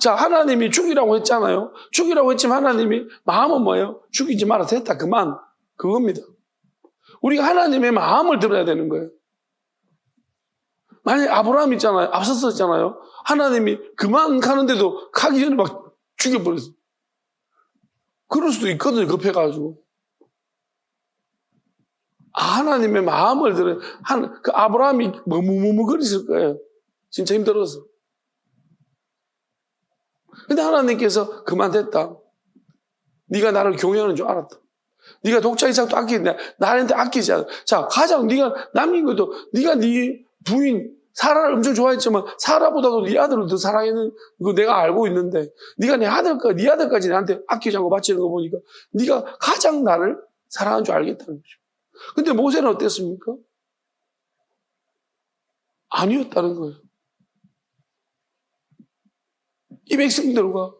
자, 하나님이 죽이라고 했잖아요. 죽이라고 했지만 하나님이 마음은 뭐예요? 죽이지 마라. 됐다. 그만. 그겁니다. 우리가 하나님의 마음을 들어야 되는 거예요. 만약에 아브라함 있잖아요. 앞섰었잖아요. 하나님이 그만 가는데도 가기 전에 막 죽여버렸어요. 그럴 수도 있거든요. 급해가지고. 하나님의 마음을 들어야, 그 아브라함이 머무거리실 거예요. 진짜 힘들어서. 근데 하나님께서 그만 됐다. 네가 나를 경외하는 줄 알았다. 네가 독자 이삭도 아끼는데 나한테 아끼지 않아. 자, 가장 네가 남긴 것도 네가 네 부인 사라를 엄청 좋아했지만 사라보다도 네 아들을 더 사랑했는 거 내가 알고 있는데 네가 네 아들까지 나한테 아끼지 않고 바치는 거 보니까 네가 가장 나를 사랑하는 줄 알겠다는 거죠. 근데 모세는 어땠습니까? 아니었다는 거예요. 이 백성들과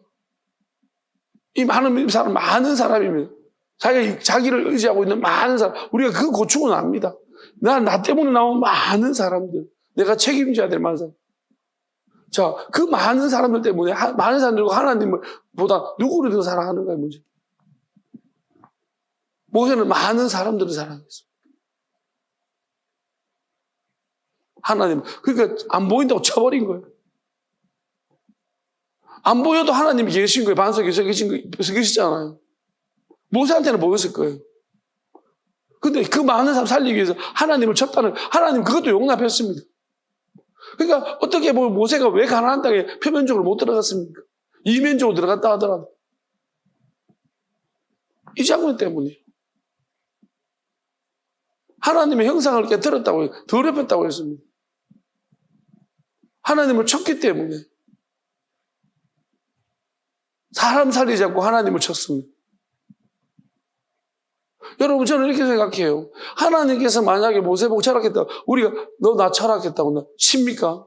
이 많은 사람입니다. 자기를 의지하고 있는 많은 사람. 우리가 그 고충은 압니다. 나 때문에 나온 많은 사람들. 내가 책임져야 될 많은 사람. 자, 그 많은 사람들 때문에, 많은 사람들과 하나님을 보다 누구를 더 사랑하는가의 문제. 모세는 많은 사람들을 사랑했어. 하나님. 그러니까 안 보인다고 쳐버린 거예요. 안 보여도 하나님이 계신 거예요. 반석에 서 계시잖아요. 모세한테는 보였을 거예요. 근데 그 많은 사람 살리기 위해서 하나님을 쳤다는, 하나님 그것도 용납했습니다. 그러니까 어떻게 보면 모세가 왜 가나안 땅에 표면적으로 못 들어갔습니까? 이면적으로 들어갔다 하더라도. 이 장면 때문이에요. 하나님의 형상을 깨뜨렸다고, 더럽혔다고 했습니다. 하나님을 쳤기 때문에. 사람 살리지 않고 하나님을 쳤습니다. 여러분, 저는 이렇게 생각해요. 하나님께서 만약에 모세 보고 철학했다, 우리가 너 나 철학했다고 나 칩니까?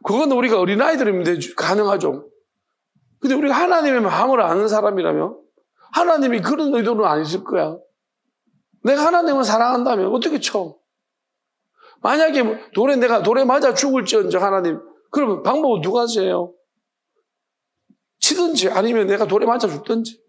그건 우리가 어린아이들이면 가능하죠. 근데 우리가 하나님의 마음을 아는 사람이라면 하나님이 그런 의도는 아니실 거야. 내가 하나님을 사랑한다면 어떻게 쳐? 만약에 내가 돌에 맞아 죽을지언정 하나님, 그러면 방법은 두 가지예요. 치든지 아니면 내가 돌에 맞아 죽든지.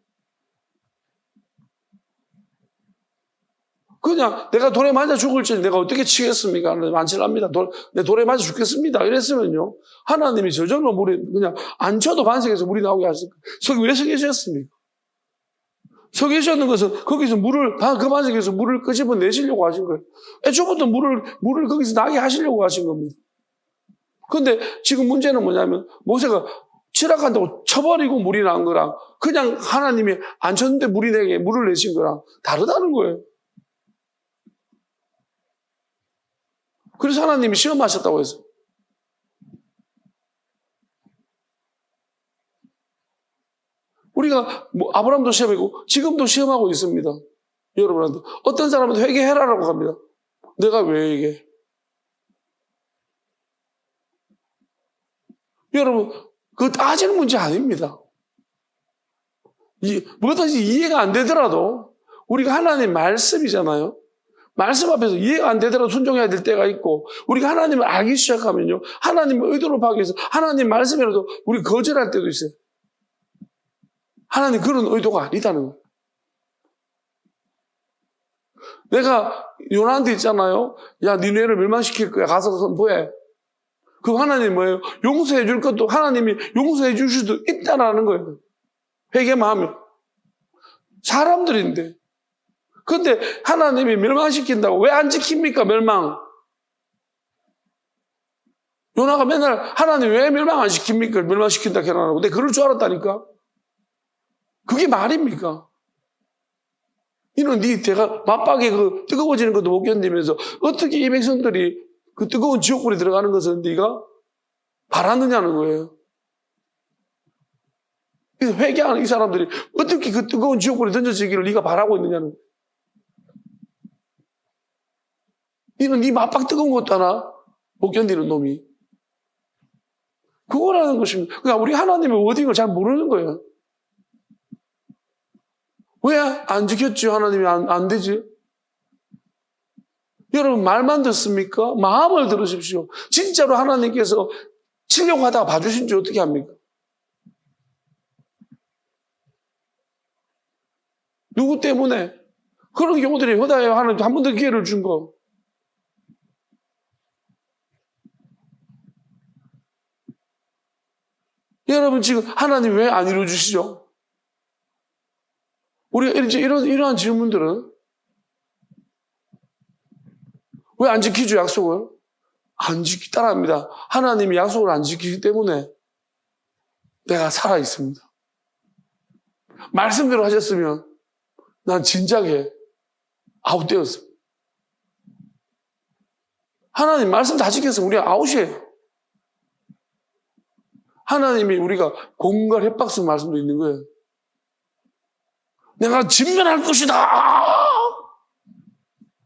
그냥 내가 돌에 맞아 죽을지 내가 어떻게 치겠습니까? 만칠합니다. 내 돌에 맞아 죽겠습니다. 이랬으면요. 하나님이 저절로 그냥 안 쳐도 반석에서 물이 나오게 하실 거예요. 저기 왜 서 계셨습니까? 서 계셨는 것은 거기서 그 반석에서 물을 끄집어 내시려고 하신 거예요. 애초부터 물을 거기서 나게 하시려고 하신 겁니다. 근데 지금 문제는 뭐냐면 모세가 치락한다고 쳐버리고 물이 난 거랑 그냥 하나님이 안 쳤는데 물을 내신 거랑 다르다는 거예요. 그래서 하나님이 시험하셨다고 했어요. 우리가 아브라함도 시험하고 지금도 시험하고 있습니다. 여러분한테. 어떤 사람은 회개해라라고 합니다. 내가 왜 회개해? 여러분, 그거 따지는 문제 아닙니다. 뭐든지 이해가 안 되더라도 우리가 하나님 말씀이잖아요. 말씀 앞에서 이해가 안 되더라도 순종해야 될 때가 있고, 우리가 하나님을 알기 시작하면요, 하나님의 의도를 파악해서 하나님 말씀이라도 우리 거절할 때도 있어요. 하나님 그런 의도가 아니다는 거예요. 내가 요나한테 있잖아요. 야, 니네를 멸망시킬 거야. 가서 선포해. 그럼 하나님 뭐예요? 용서해 줄 것도 하나님이 용서해 줄 수도 있다라는 거예요. 회개만 하면. 사람들인데. 근데 하나님이 멸망시킨다고 왜 안 지킵니까? 멸망. 요나가 맨날 하나님 왜 멸망 안 시킵니까? 멸망시킨다 결혼하고. 내가 그럴 줄 알았다니까. 그게 말입니까? 이는 네 대가 맞박에 그 뜨거워지는 것도 못 견디면서 어떻게 이 백성들이 그 뜨거운 지옥불에 들어가는 것을 네가 바랐느냐는 거예요. 그래서 회개하는 이 사람들이 어떻게 그 뜨거운 지옥불에 던져지기를 네가 바라고 있느냐는 거예요. 이는 네 맞박 뜨거운 것도 하나 못 견디는 놈이. 그거라는 것입니다. 그러니까 우리 하나님의 워딩을 잘 모르는 거예요. 왜 안 지켰지? 하나님이 안 되지? 여러분 말만 듣습니까? 마음을 들으십시오. 진짜로 하나님께서 치려고 하다가 봐주신지 어떻게 합니까? 누구 때문에? 그런 경우들이 허다해요. 하나님 한 번 더 기회를 준 거. 여러분 지금 하나님 왜 안 이루어주시죠? 우리가 이제 이러한 질문들은 왜 안 지키죠, 약속을? 안 지키, 따라합니다. 하나님이 약속을 안 지키기 때문에 내가 살아있습니다. 말씀대로 하셨으면 난 진작에 아웃되었습니다. 하나님 말씀 다 지켰으면 우리가 아웃이에요. 하나님이 우리가 공갈 협박성 말씀도 있는 거예요. 내가 진면할 것이다!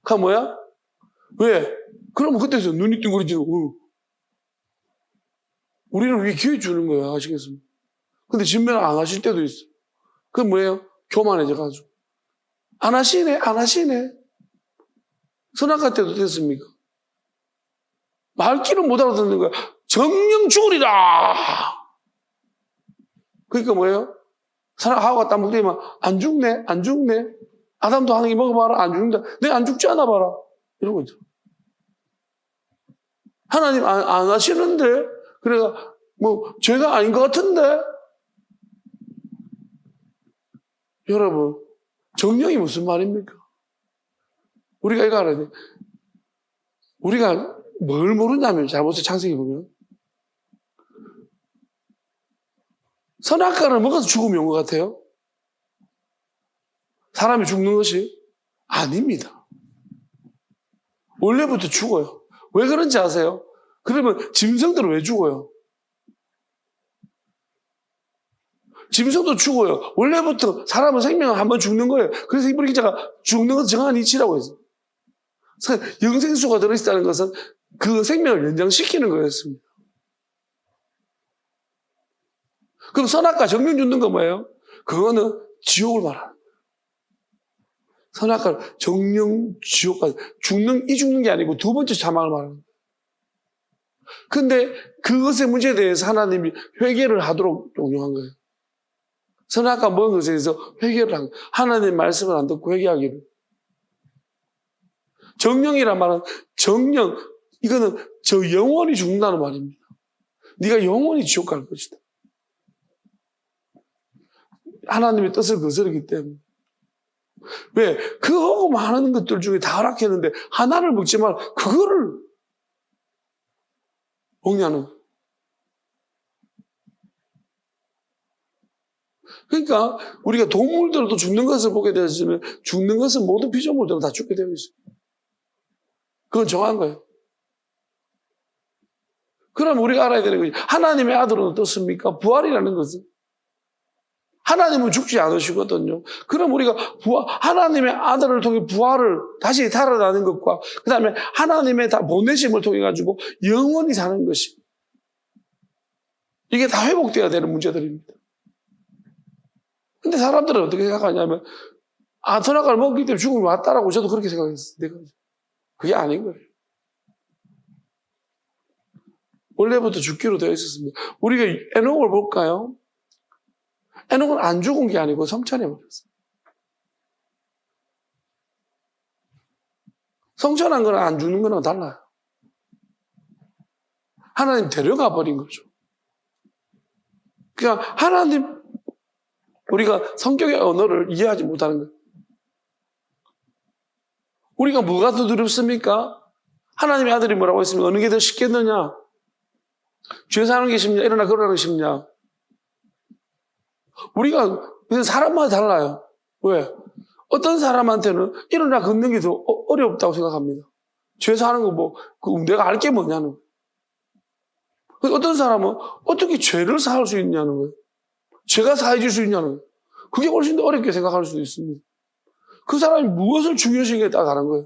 그게 뭐야? 왜? 그러면 그때서 눈이 띵그러지고 우리는 왜 기회 주는 거야, 아시겠습니까? 근데 진면 안 하실 때도 있어. 그게 뭐예요? 교만해져가지고. 안 하시네, 안 하시네. 선악할 때도 됐습니까? 말귀는 못 알아듣는 거야. 정령 죽으리라! 그러니까 뭐예요? 하와가 땀 먹더니만 안 죽네, 안 죽네. 아담도 하는 게 먹어봐라, 안 죽는다. 내가 안 죽지 않아 봐라. 이러고 있죠. 하나님 안 하시는데, 그래가 뭐 죄가 아닌 것 같은데. 여러분, 정령이 무슨 말입니까? 우리가 이거 알아야 돼. 우리가 뭘 모르냐면, 잘 보세요, 창세기 보면. 선악과를 먹어서 죽음이 온 것 같아요? 사람이 죽는 것이? 아닙니다. 원래부터 죽어요. 왜 그런지 아세요? 그러면 짐승들은 왜 죽어요? 짐승도 죽어요. 원래부터 사람은 생명은 한번 죽는 거예요. 그래서 이브리 기자가 죽는 것은 정한 이치라고 했어요. 영생수가 들어있다는 것은 그 생명을 연장시키는 거였습니다. 그럼 선악과 정령 죽는 건 뭐예요? 그거는 지옥을 말하는 거예요. 선악과 정령 지옥까지 죽는 게 아니고 두 번째 사망을 말하는 거예요. 근데 그것의 문제에 대해서 하나님이 회개를 하도록 용용한 거예요. 선악과 먹은 것에 대해서 회개를 한 거예요. 하나님의 말씀을 안 듣고 회개하기를. 정령이란 말은 정령, 이거는 저 영원히 죽는다는 말입니다. 네가 영원히 지옥 갈 것이다. 하나님의 뜻을 거스르기 때문에. 왜? 그거하고 많은 것들 중에 다 허락했는데 하나를 먹지 말, 그거를 먹냐는. 그러니까 우리가 동물들도 죽는 것을 보게 되었으면 죽는 것은 모든 피조물들은 다 죽게 되어 있어요. 그건 정한 거예요. 그럼 우리가 알아야 되는 거지. 하나님의 아들은 어떻습니까? 부활이라는 것은. 하나님은 죽지 않으시거든요. 그럼 우리가 하나님의 아들을 통해 부활을 다시 살아나는 것과 그 다음에 하나님의 보내심을 통해 가지고 영원히 사는 것이, 이게 다 회복돼야 되는 문제들입니다. 근데 사람들은 어떻게 생각하냐면 선악과를 먹기 때문에 죽음이 왔다라고 저도 그렇게 생각했어요. 내가. 그게 아닌 거예요. 원래부터 죽기로 되어 있었습니다. 우리가 에녹을 볼까요? 에녹은 안 죽은 게 아니고 성천해버렸어요. 성천한 거랑 안 죽는 거랑 달라요. 하나님 데려가 버린 거죠. 그러니까 하나님, 우리가 성경의 언어를 이해하지 못하는 거예요. 우리가 뭐가 더 두렵습니까? 하나님의 아들이 뭐라고 했습니까? 어느 게 더 쉽겠느냐? 죄 사는 게 쉽냐? 일어나 걸어가는 게 쉽냐? 우리가 사람마다 달라요. 왜? 어떤 사람한테는 일어나 걷는 게 더 어렵다고 생각합니다. 죄 사는 거 뭐, 내가 알 게 뭐냐는. 어떤 사람은 어떻게 죄를 사할 수 있냐는 거예요. 죄가 사해질 수 있냐는 거예요. 그게 훨씬 더 어렵게 생각할 수도 있습니다. 그 사람이 무엇을 중요시하게 따라 다른 거예요.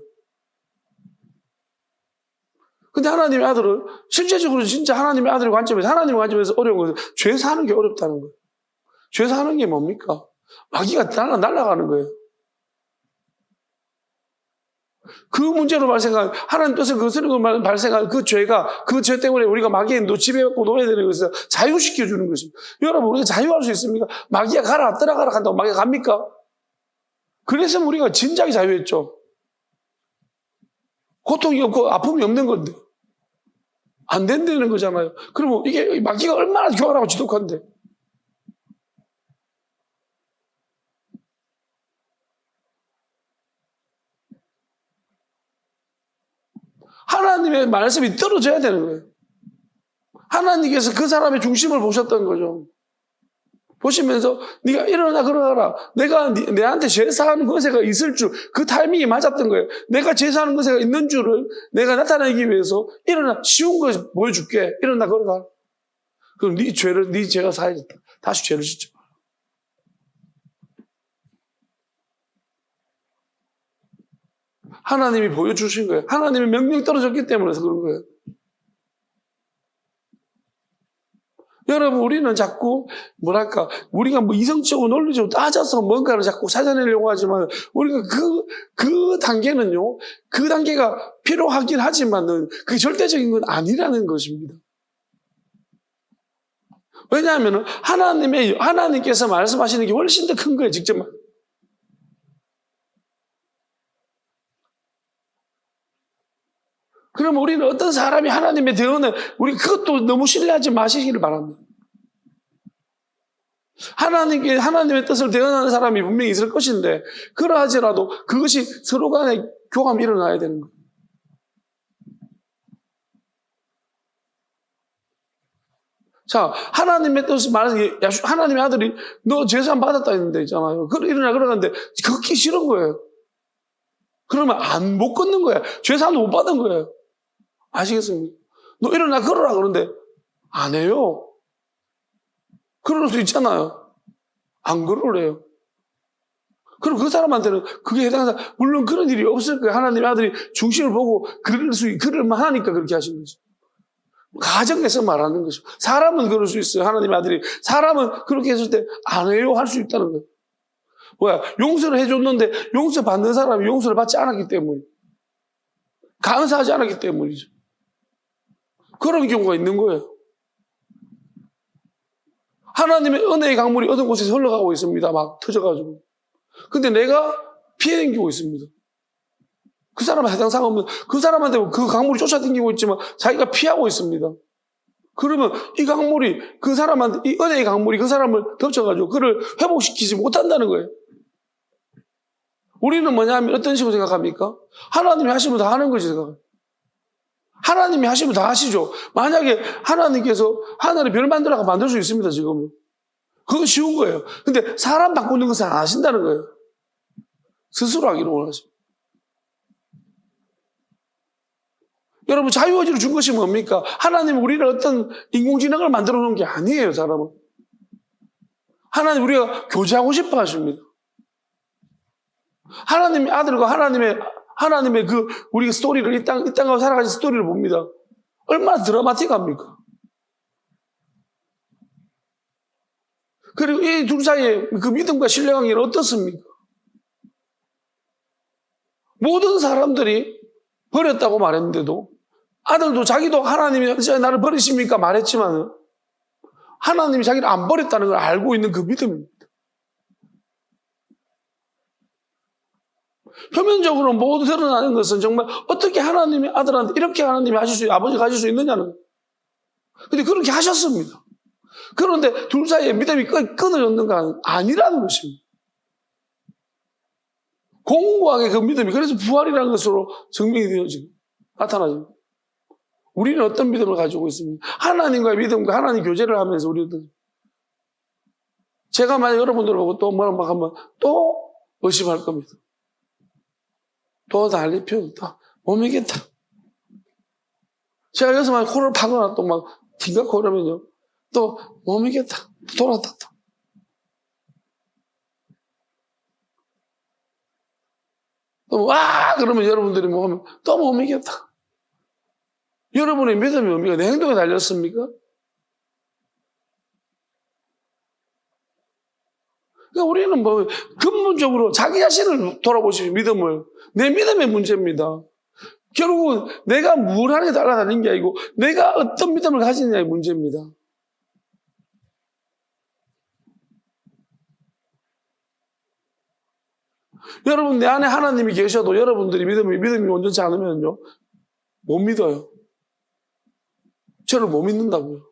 근데 하나님의 아들은 실제적으로 진짜 하나님의 아들의 관점에서, 하나님의 관점에서 어려운 것은 죄 사는 게 어렵다는 거예요. 죄 사는 게 뭡니까? 마귀가 날아가는 거예요. 그 문제로 발생한, 하나님 뜻을 거스르고 발생한 그 죄가, 그 죄 때문에 우리가 마귀에 지배받고 노예되는 것을 자유시켜주는 것입니다. 여러분, 우리가 자유할 수 있습니까? 마귀가 가라, 떠나가라 한다고 마귀가 갑니까? 그래서 우리가 진작에 자유했죠. 고통이 없고 아픔이 없는 건데. 안 된다는 거잖아요. 그러면 이게 마귀가 얼마나 교활하고 지독한데. 하나님의 말씀이 떨어져야 되는 거예요. 하나님께서 그 사람의 중심을 보셨던 거죠. 보시면서 네가 일어나 걸어가라. 내가 내한테 제사하는 것에가 있을 줄, 그 타이밍이 맞았던 거예요. 내가 제사하는 것에가 있는 줄을 내가 나타내기 위해서 일어나, 쉬운 거 보여줄게. 일어나 걸어가. 그럼 네 죄가 사해졌다. 다시 죄를 짓지 마. 하나님이 보여주신 거예요. 하나님의 명령이 떨어졌기 때문에 그런 거예요. 여러분, 우리는 자꾸, 우리가 뭐 이성적으로 논리적으로 따져서 뭔가를 자꾸 찾아내려고 하지만, 우리가 그 단계는요, 그 단계가 필요하긴 하지만은, 그게 절대적인 건 아니라는 것입니다. 왜냐하면, 하나님께서 말씀하시는 게 훨씬 더 큰 거예요, 직접. 그럼 우리는 어떤 사람이 하나님의 대언을, 우리 그것도 너무 신뢰하지 마시기를 바랍니다. 하나님의 뜻을 대언하는 사람이 분명히 있을 것인데, 그러하지라도 그것이 서로 간에 교감이 일어나야 되는 거예요. 자, 하나님의 뜻을 말해서, 하나님의 아들이 너 제사함 받았다 했는데 있잖아요. 일어나 그러는데, 걷기 싫은 거예요. 그러면 못 걷는 거예요. 제사함도 못 받은 거예요. 아시겠습니까? 너 일어나 걸어라 그러는데 안 해요. 그럴 수 있잖아요. 안 걸으래요. 그럼 그 사람한테는 그게 해당하는, 물론 그런 일이 없을 거예요. 하나님의 아들이 중심을 보고 그럴만 하니까 그렇게 하신 거죠. 가정에서 말하는 거죠. 사람은 그럴 수 있어요. 하나님의 아들이. 사람은 그렇게 했을 때 안 해요 할 수 있다는 거예요. 뭐야, 용서를 해줬는데 용서받는 사람이 용서를 받지 않았기 때문에, 감사하지 않았기 때문이죠. 그런 경우가 있는 거예요. 하나님의 은혜의 강물이 어떤 곳에서 흘러가고 있습니다. 막 터져가지고. 근데 내가 피해 댕기고 있습니다. 그 사람은 해당 사항 없는, 그 사람한테 그 강물이 쫓아다니고 있지만 자기가 피하고 있습니다. 그러면 이 강물이 그 사람한테, 이 은혜의 강물이 그 사람을 덮쳐가지고 그를 회복시키지 못한다는 거예요. 우리는 뭐냐면 어떤 식으로 생각합니까? 하나님이 하시면 다 하는 거지 생각해요. 하나님이 하시면 다 하시죠. 만약에 하나님께서 하늘에 별 만들어가 만들 수 있습니다, 지금은. 그건 쉬운 거예요. 근데 사람 바꾸는 것은 안 하신다는 거예요. 스스로 하기를 원하십니다. 여러분, 자유의지를 준 것이 뭡니까? 하나님은 우리를 어떤 인공지능을 만들어 놓은 게 아니에요, 사람은. 하나님 우리가 교제하고 싶어 하십니다. 하나님의 아들과 하나님의 우리 스토리를, 이 땅 가서 살아가신 스토리를 봅니다. 얼마나 드라마틱합니까? 그리고 이 둘 사이에 그 믿음과 신뢰관계는 어떻습니까? 모든 사람들이 버렸다고 말했는데도 아들도 자기도 하나님이 나를 버리십니까? 말했지만 하나님이 자기를 안 버렸다는 걸 알고 있는 그 믿음입니다. 표면적으로 모두 드러나는 것은 정말 어떻게 하나님의 아들한테 이렇게 하나님이 하실 수, 아버지가 하실 수 있느냐는. 근데 그렇게 하셨습니다. 그런데 둘 사이에 믿음이 끊어졌는가? 아니라는 것입니다. 공고하게 그 믿음이, 그래서 부활이라는 것으로 증명이 되어지고 나타나죠. 우리는 어떤 믿음을 가지고 있습니까? 하나님과의 믿음과 하나님 교제를 하면서 우리들. 제가 만약 여러분들 보고 또 뭐라 막 하면 또 의심할 겁니다. 또 난리 피웠다. 못 믿겠다. 제가 여기서 막 코를 파거나 또 막 긴가고 그러면요. 또 못 믿겠다. 돌아왔다. 또 와! 그러면 여러분들이 뭐 하면 또 못 믿겠다. 여러분의 믿음이 뭡니까? 내 행동에 달렸습니까? 그러니까 우리는 뭐 근본적으로 자기 자신을 돌아보시면 믿음을, 내 믿음의 문제입니다. 결국은 내가 뭘 하는 게 달라다는 게 아니고 내가 어떤 믿음을 가지느냐의 문제입니다. 여러분 내 안에 하나님이 계셔도 여러분들이 믿음이 온전치 않으면요 못 믿어요. 저를 못 믿는다고요.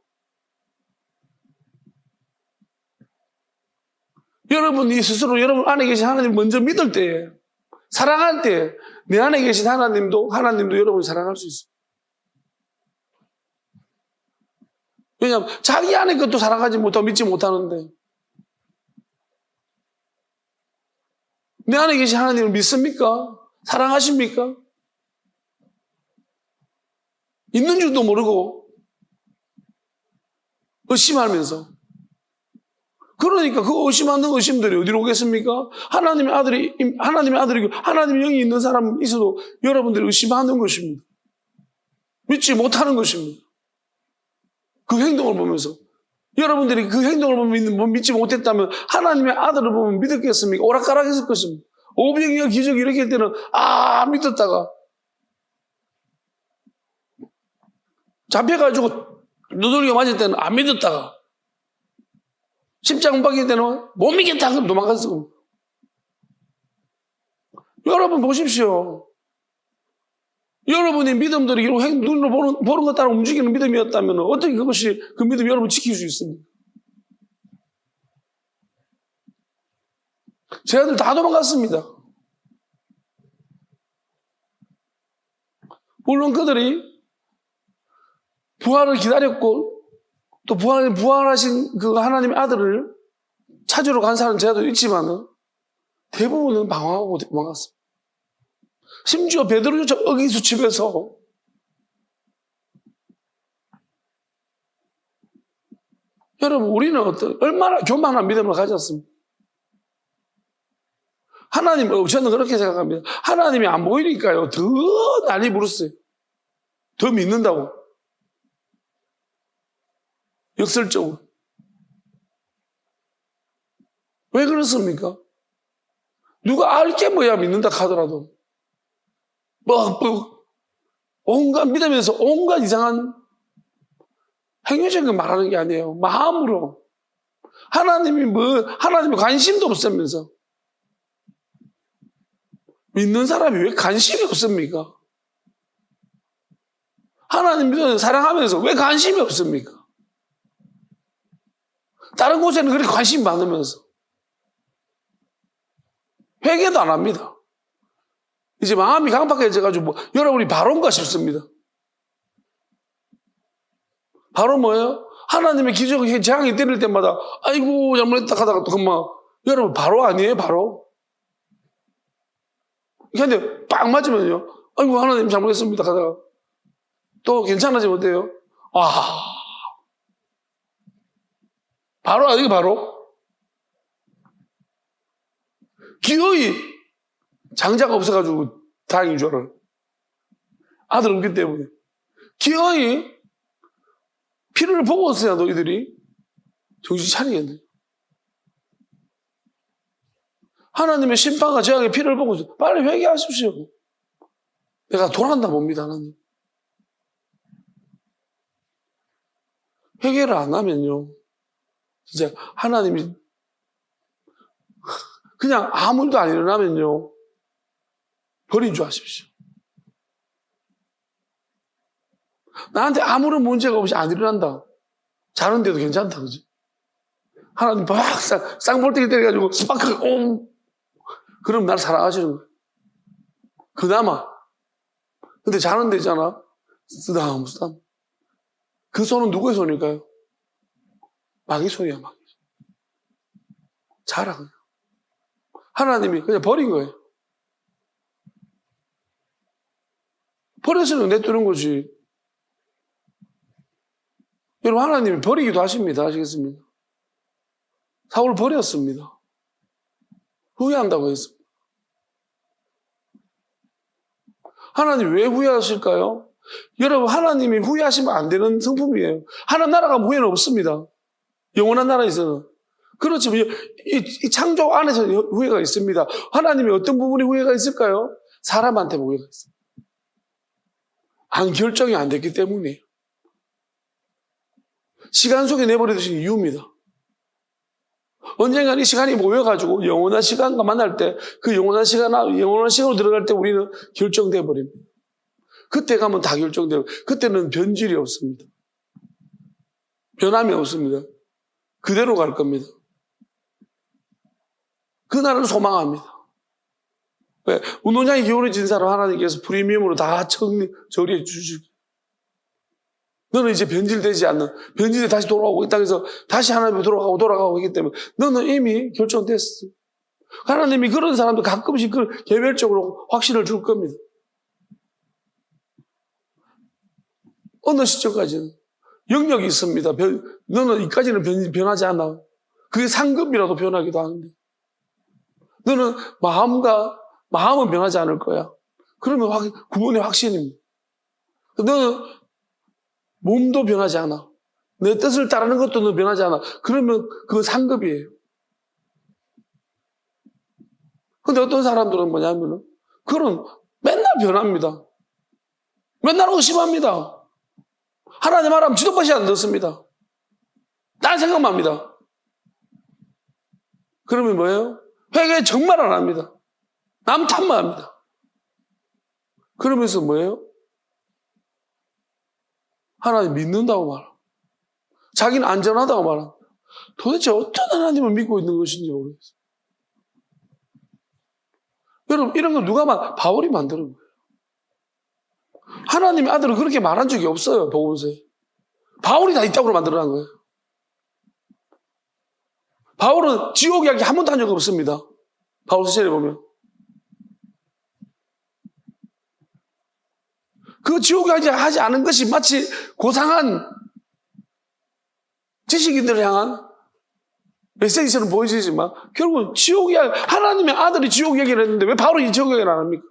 여러분이 스스로 여러분 안에 계신 하나님 먼저 믿을 때에, 사랑할 때 내 안에 계신 하나님도 여러분을 사랑할 수 있어요. 왜냐하면 자기 안에 것도 사랑하지 못하고 믿지 못하는데 내 안에 계신 하나님을 믿습니까? 사랑하십니까? 있는 줄도 모르고 의심하면서, 그러니까 그 의심하는 의심들이 어디로 오겠습니까? 하나님의 아들이고 하나님의 영이 있는 사람이 있어도 여러분들이 의심하는 것입니다. 믿지 못하는 것입니다. 그 행동을 보면서 여러분들이 그 행동을 보면 믿지 못했다면 하나님의 아들을 보면 믿었겠습니까? 오락가락했을 것입니다. 오병이어 기적이 이렇게 할 때는 믿었다가 잡혀가지고 누들겨 맞을 때는 안 믿었다가 십자가 못 박힐 때는 못 믿겠다 그럼 도망갔을 겁니다. 여러분 보십시오. 여러분의 믿음들이 눈으로 보는 것 따라 움직이는 믿음이었다면 어떻게 그것이 그 믿음이 여러분 지킬 수 있습니까? 제 아들 다 도망갔습니다. 물론 그들이 부활을 기다렸고 또 부활하신 그 하나님의 아들을 찾으러 간 사람은 제 아들도 있지만 대부분은 방황하고 도망갔습니다. 심지어 베드로조차 의기소침해서 여러분 우리는 얼마나 교만한 믿음을 가졌습니까? 저는 그렇게 생각합니다. 하나님이 안 보이니까요 더 난리 부르어요. 더 믿는다고. 역설적으로. 왜 그렇습니까? 누가 알게 뭐야 믿는다 하더라도 온갖 믿으면서 온갖 이상한 행위적인 말하는 게 아니에요. 마음으로 하나님이 관심도 없으면서 믿는 사람이 왜 관심이 없습니까? 하나님 믿으면서 사랑하면서 왜 관심이 없습니까? 다른 곳에는 그렇게 관심이 많으면서 회개도 안 합니다. 이제 마음이 강박해져가지고 여러분이 바로인가 싶습니다. 바로 뭐예요? 하나님의 기적의 재앙이 때릴 때마다 아이고 잘못했다 하다가 또 금방 여러분 바로 아니에요? 바로? 근데 빡 맞으면요 아이고 하나님 잘못했습니다 하다가 또 괜찮아지면 어때요? 바로 아니에요? 바로? 기어이 장자가 없어가지고 다행인 줄 알아요. 아들 없기 때문에. 기어이 피를 보고 있어야 너희들이 정신 차리겠네. 하나님의 심판과 재앙의 피를 보고 있어요. 빨리 회개하십시오. 내가 돌아간다 봅니다, 하나님. 회개를 안 하면요, 진짜 하나님이 그냥 아무 일도 안 일어나면요, 버린 줄 아십시오. 나한테 아무런 문제가 없이 안 일어난다. 자는데도 괜찮다, 그지? 하나님 막 쌍볼때기 때려가지고 막 그럼 날 사랑하시는 거예요. 그나마. 근데 자는데 있잖아. 쓰담. 그 손은 누구의 손일까요? 마귀 손이야, 마귀 손. 자랑. 하나님이 그냥 버린 거예요. 버려서는 내두는 거지. 여러분, 하나님이 버리기도 하십니다. 아시겠습니까? 사울을 버렸습니다. 후회한다고 했습니다. 하나님 왜 후회하실까요? 여러분, 하나님이 후회하시면 안 되는 성품이에요. 하나님 나라가 후회는 없습니다. 영원한 나라에서는. 그렇지만 이 창조 안에서 후회가 있습니다. 하나님이 어떤 부분에 후회가 있을까요? 사람한테 후회가 있습니다. 안 결정이 안 됐기 때문이에요. 시간 속에 내버려 두신 이유입니다. 언젠가 이 시간이 모여가지고 영원한 시간과 만날 때 그 영원한 시간으로 들어갈 때 우리는 결정돼 버립니다. 그때 가면 다 결정되고 그때는 변질이 없습니다. 변함이 없습니다. 그대로 갈 겁니다. 그날을 소망합니다. 왜? 운동장에 기울어진 사람 하나님께서 프리미엄으로 다 처리해 주시고 너는 이제 변질되지 않는, 변질돼 다시 돌아오고 이 땅에서 다시 하나님으로 돌아가고 있기 때문에 너는 이미 결정됐어. 하나님이 그런 사람도 가끔씩 개별적으로 확신을 줄 겁니다. 어느 시점까지는 영역이 있습니다. 너는 이까지는 변하지 않아. 그게 상급이라도 변하기도 하는데 너는 마음은 변하지 않을 거야. 그러면 구원의 확신입니다. 너는 몸도 변하지 않아. 내 뜻을 따르는 것도 너 변하지 않아. 그러면 그거 상급이에요. 근데 어떤 사람들은 뭐냐면은, 그런 맨날 변합니다. 맨날 의심합니다. 하나님 말하면 지도밭이 안 듣습니다. 딴 생각만 합니다. 그러면 뭐예요? 회개 정말 안 합니다. 남 탓만 합니다. 그러면서 뭐예요? 하나님 믿는다고 말합니다. 자기는 안전하다고 말합니다. 도대체 어떤 하나님을 믿고 있는 것인지 모르겠어요. 여러분, 이런 거 누가 바울이 만드는 거예요. 하나님의 아들은 그렇게 말한 적이 없어요, 복음서에. 바울이 다 이따구로 만들어낸 거예요. 바울은 지옥 이야기 한 번도 한 적 없습니다. 바울 서신에 보면. 그 지옥 이야기 하지 않은 것이 마치 고상한 지식인들을 향한 메시지처럼 보이지만 결국은 지옥 이야기, 하나님의 아들이 지옥 이야기를 했는데 왜 바울이 지옥 이야기를 안 합니까?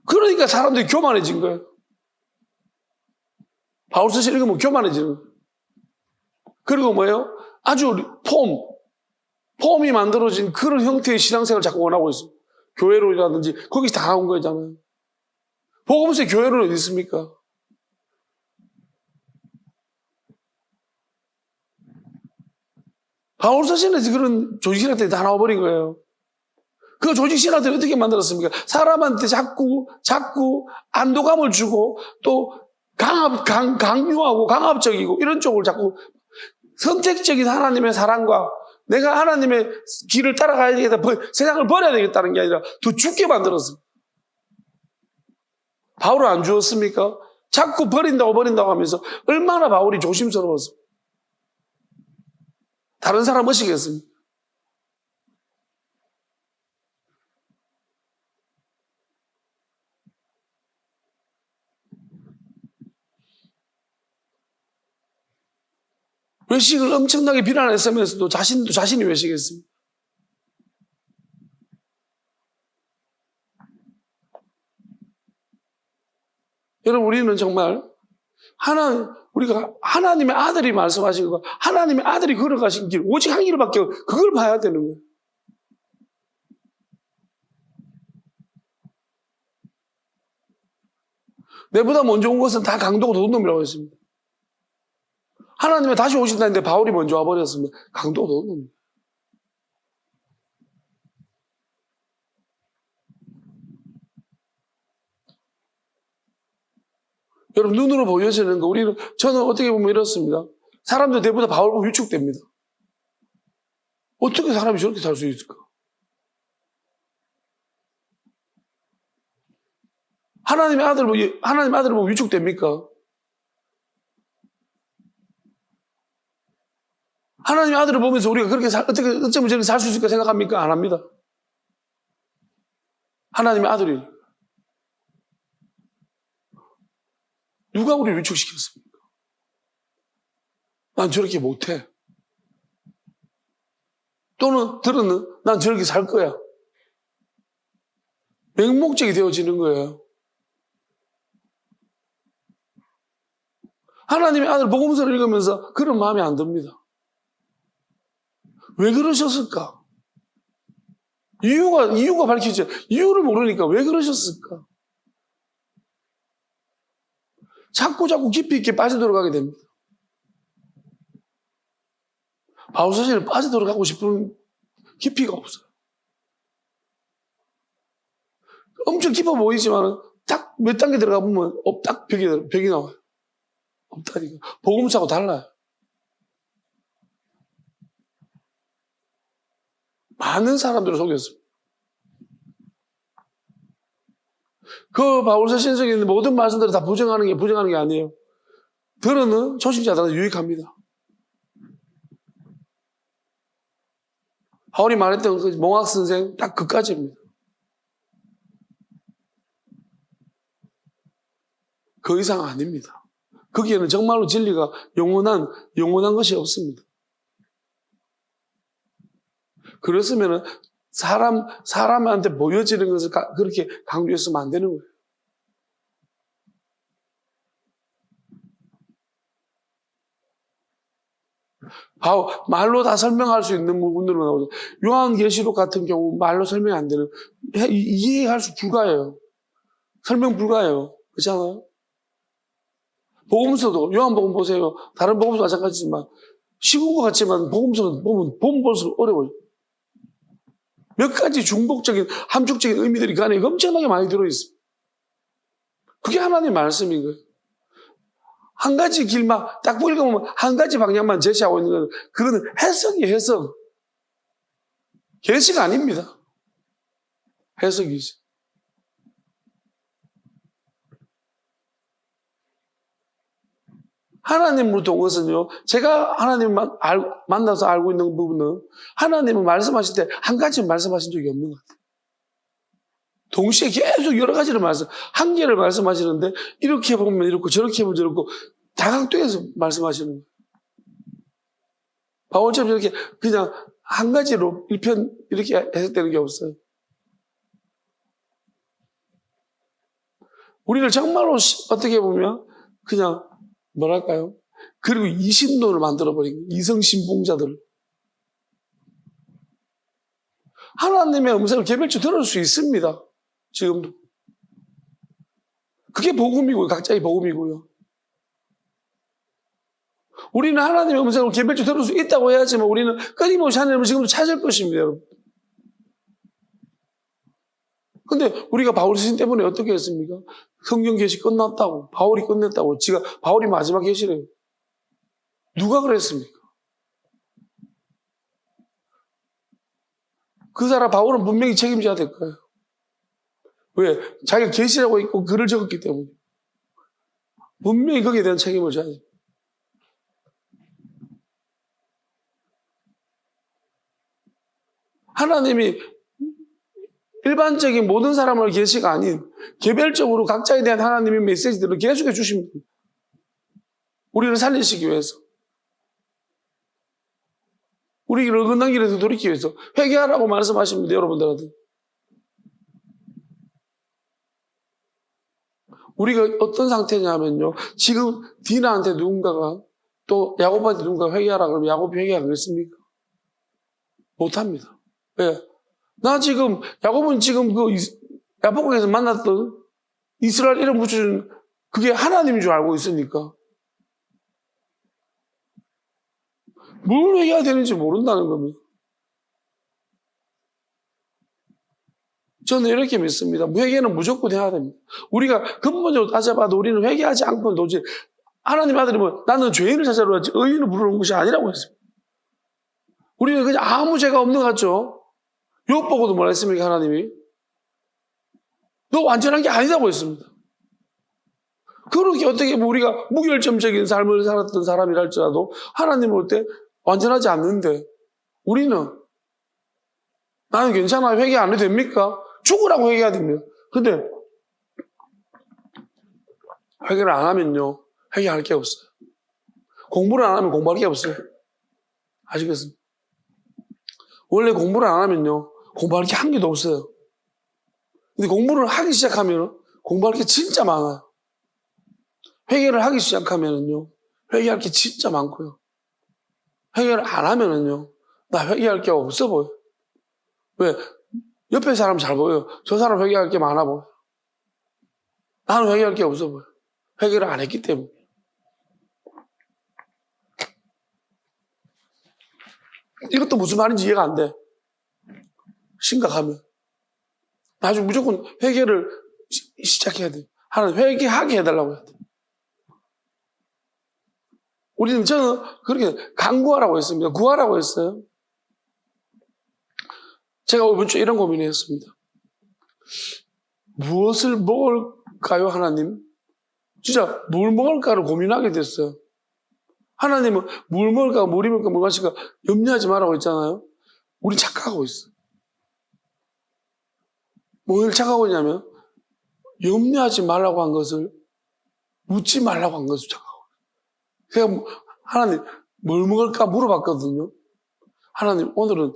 그러니까 사람들이 교만해진 거예요. 바울 서신 읽으면 교만해지는 거예요. 그리고 뭐예요? 아주 폼이 만들어진 그런 형태의 신앙생활을 자꾸 원하고 있어요. 교회로라든지 거기서 다 나온 거잖아요. 복음서에 교회로는 어디 있습니까? 바울 서신에서 그런 조직신학들이 다 나와버린 거예요. 그 조직신학들이 어떻게 만들었습니까? 사람한테 자꾸 안도감을 주고 또 강요하고 강압적이고 이런 쪽을 자꾸 선택적인 하나님의 사랑과 내가 하나님의 길을 따라가야 되겠다, 세상을 버려야 되겠다는 게 아니라 더 죽게 만들었습니다. 바울은 안 주었습니까? 자꾸 버린다고 하면서 얼마나 바울이 조심스러웠어. 다른 사람 뭐시겠습니까? 외식을 엄청나게 비난했으면서도 자신이 외식했습니다. 여러분, 우리는 정말 우리가 하나님의 아들이 말씀하신 거, 하나님의 아들이 걸어가신 길, 오직 한 길밖에 그걸 봐야 되는 거예요. 내보다 먼저 온 것은 다 강도가 더운 놈이라고 했습니다. 하나님이 다시 오신다는데 바울이 먼저 와버렸습니다. 강도가 더운 놈입니다. 여러분, 눈으로 보여지는 거, 저는 어떻게 보면 이렇습니다. 사람들 내보다 바울 보고 위축됩니다. 어떻게 사람이 저렇게 살 수 있을까? 하나님의 아들 보고 위축됩니까? 하나님의 아들을 보면서 우리가 그렇게 어쩌면 저렇게 살 수 있을까 생각합니까? 안 합니다. 하나님의 아들이. 누가 우리를 위축시켰습니까? 난 저렇게 못해. 또는 들었는 난 저렇게 살 거야. 맹목적이 되어지는 거예요. 하나님의 아들 복음서를 읽으면서 그런 마음이 안 듭니다. 왜 그러셨을까? 이유가 밝혀져. 이유를 모르니까 왜 그러셨을까? 자꾸 깊이 있게 빠져들어가게 됩니다. 바울 사실은 빠져들어가고 싶은 깊이가 없어요. 엄청 깊어 보이지만 딱 몇 단계 들어가 보면 딱 벽이 나와요. 없다니까. 복음서하고 달라요. 많은 사람들을 속였습니다. 그 바울서 신성에 있는 모든 말씀들을 다 부정하는 게 아니에요. 들어는 초신자들한테 유익합니다. 바울이 말했던 그 몽학 선생 딱 그까지입니다. 그 이상 아닙니다. 거기에는 정말로 진리가 영원한 것이 없습니다. 그랬으면 사람한테 보여지는 것을 그렇게 강조했으면 안 되는 거예요. 말로 다 설명할 수 있는 부분들은 나오죠. 요한계시록 같은 경우 말로 설명이 안 되는, 이해할 수 불가해요. 설명 불가해요. 그렇잖아요? 복음서도, 요한복음 보세요. 다른 복음서 마찬가지지만, 쉬운 것 같지만 복음서는 보면 볼수록 어려워요. 몇 가지 중복적인, 함축적인 의미들이 그 안에 엄청나게 많이 들어있습니다. 그게 하나님의 말씀인 거예요. 한 가지 길만 딱 읽어보면 한 가지 방향만 제시하고 있는 건 그거는 해석이에요, 해석. 계시가 아닙니다. 해석이지. 하나님으로부터 온 것은요, 제가 하나님을 만나서 알고 있는 부분은 하나님은 말씀하실 때 한 가지 말씀하신 적이 없는 것 같아요. 동시에 계속 여러 가지를 한 개를 말씀하시는데 이렇게 보면 이렇고 저렇게 보면 저렇고 다각도에서 말씀하시는 거예요. 바울처럼 이렇게 그냥 한 가지로 이렇게 해석되는 게 없어요. 우리를 정말로 어떻게 보면 그냥 뭐랄까요? 그리고 이신론을 만들어버린 거예요. 이성신봉자들. 하나님의 음성을 개별적으로 들을 수 있습니다. 지금도. 그게 복음이고요. 각자의 복음이고요. 우리는 하나님의 음성을 개별적으로 들을 수 있다고 해야지만 우리는 끊임없이 하나님을 지금도 찾을 것입니다, 여러분. 근데 우리가 바울 스승 때문에 어떻게 했습니까? 성경 계시 끝났다고, 바울이 끝냈다고, 바울이 마지막 계시래요. 누가 그랬습니까? 그 사람 바울은 분명히 책임져야 될 거예요. 왜? 자기가 계시라고 있고 글을 적었기 때문에. 분명히 거기에 대한 책임을 져야 돼요. 하나님이 일반적인 모든 사람을 계시가 아닌 개별적으로 각자에 대한 하나님의 메시지들을 계속해 주십니다. 우리를 살리시기 위해서. 우리를 어긋난 길에서 돌이키기 위해서 회개하라고 말씀하십니다. 여러분들한테. 우리가 어떤 상태냐면요. 지금 디나한테 누군가가 또 야곱한테 누군가 회개하라 그러면 야곱이 회개하겠습니까? 못합니다. 왜? 야곱은 지금 그 야복강에서 만났던 이스라엘 이름 붙여준 그게 하나님인 줄 알고 있으니까. 뭘 회개해야 되는지 모른다는 겁니다. 저는 이렇게 믿습니다. 회개는 무조건 해야 됩니다. 우리가 근본적으로 따져봐도 우리는 회개하지 않고는 도저히 하나님 아들이 뭐 나는 죄인을 찾아러 왔지 의인을 부르는 것이 아니라고 했어요. 우리는 그냥 아무 죄가 없는 것 같죠. 욥 보고도 뭐라 했습니까? 하나님이 너 완전한 게 아니다고 했습니다. 그렇게 어떻게 우리가 무결점적인 삶을 살았던 사람이라 할지라도 하나님 볼 때 완전하지 않는데 우리는 나는 괜찮아 회개 안 해도 됩니까? 죽으라고 회개해야 됩니다. 근데 회개를 안 하면요 회개할 게 없어요. 공부를 안 하면 공부할 게 없어요. 아시겠습니까? 원래 공부를 안 하면요 공부할 게 한 개도 없어요. 근데 공부를 하기 시작하면 공부할 게 진짜 많아요. 회개를 하기 시작하면요 회개할 게 진짜 많고요. 회개를 안 하면은요 나 회개할 게 없어 보여. 왜? 옆에 사람 잘 보여요. 저 사람 회개할 게 많아 보여. 나는 회개할 게 없어 보여. 회개를 안 했기 때문에. 이것도 무슨 말인지 이해가 안 돼. 심각하면. 나중에 무조건 회개를 시작해야 돼. 하나님 회개하게 해달라고 해야 돼. 저는 그렇게 간구하라고 했습니다. 구하라고 했어요. 제가 이번 주에 이런 고민을 했습니다. 무엇을 먹을까요, 하나님? 진짜 뭘 먹을까를 고민하게 됐어요. 하나님은 뭘 먹을까, 뭘 입을까, 뭘 마실까 염려하지 말라고 했잖아요. 우리 착각하고 있어요. 뭘 착각하고 있냐면 염려하지 말라고 한 것을 묻지 말라고 한 것을 착각하고 있어요. 제가 하나님 뭘 먹을까 물어봤거든요. 하나님 오늘은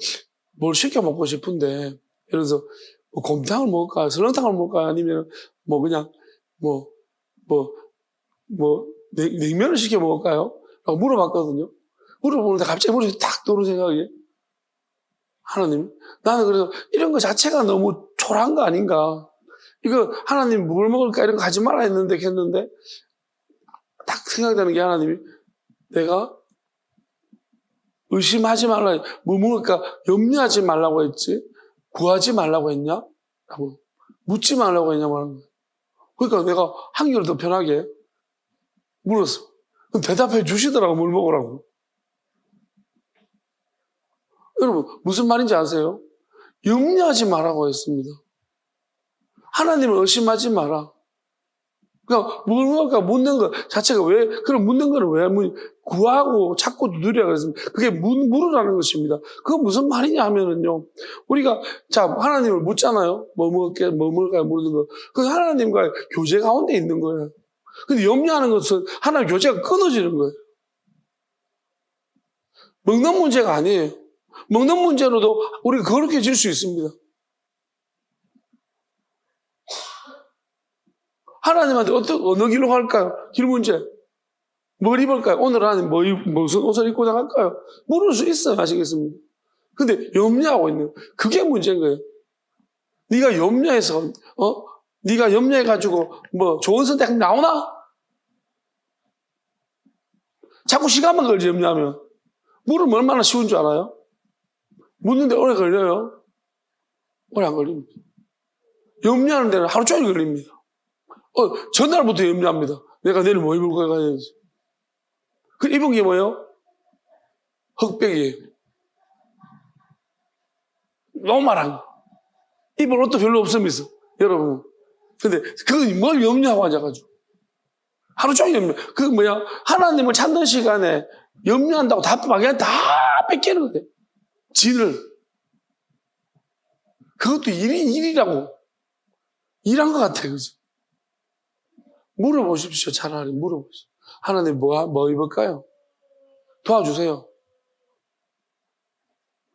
뭘 시켜 먹고 싶은데 그래서 뭐 곰탕을 먹을까 설렁탕을 먹을까 아니면 뭐 그냥 냉면을 시켜 먹을까요? 라고 물어봤거든요. 물어보는데 갑자기 머리에 탁 도는 생각이 하나님 나는 그래서 이런 거 자체가 너무 초라한 거 아닌가. 이거 하나님 뭘 먹을까 이런 거 하지 말라 했는데 딱 생각나는 게 하나님이 내가 의심하지 말라, 뭐 먹을까 염려하지 말라고 했지 구하지 말라고 했냐? 라고 묻지 말라고 했냐고 하는 거예요. 그러니까 내가 한 개를 더 편하게 물었어. 그럼 대답해 주시더라고 뭘 먹으라고. 여러분 무슨 말인지 아세요? 염려하지 말라고 했습니다. 하나님을 의심하지 마라. 그러니까 뭘 먹을까 묻는 것 자체가 왜 그럼 묻는 거는 왜 구하고 찾고 두드리라 그랬습니다. 그게 물으라는 것입니다. 그건 무슨 말이냐 하면은요. 우리가 자 하나님을 묻잖아요. 뭐 먹을까 물는 거. 그 하나님과의 교제 가운데 있는 거예요. 근데 염려하는 것은 하나님 교제가 끊어지는 거예요. 먹는 문제가 아니에요. 먹는 문제로도 우리가 거룩해질 수 있습니다. 하나님한테 어느 길로 갈까요? 길 문제. 뭘 입을까요? 오늘 하나님 무슨 옷을 입고 나갈까요? 물을 수 있어요. 아시겠습니까? 근데 염려하고 있는 그게 문제인 거예요. 네가 염려해서 네가 염려해가지고 뭐 좋은 선택 나오나? 자꾸 시간만 걸지 염려하면. 물으면 얼마나 쉬운 줄 알아요? 묻는데 오래 걸려요? 오래 안 걸립니다. 염려하는 데는 하루 종일 걸립니다. 전날부터 염려합니다. 내가 내일 뭐 입을 거야 가야지. 그 입은 게 뭐예요? 흑백이에요. 너무 말한 거. 입을 옷도 별로 없으면서 여러분. 근데 그걸 뭘 염려하고 앉아가지고 하루 종일 염려. 그 뭐야? 하나님을 찾는 시간에 염려한다고 다 뺏기는 거예요. 진을. 그것도 일이라고. 일한 것 같아요. 그죠? 물어보십시오. 차라리 물어보십시오. 하나님 뭐 입을까요? 도와주세요.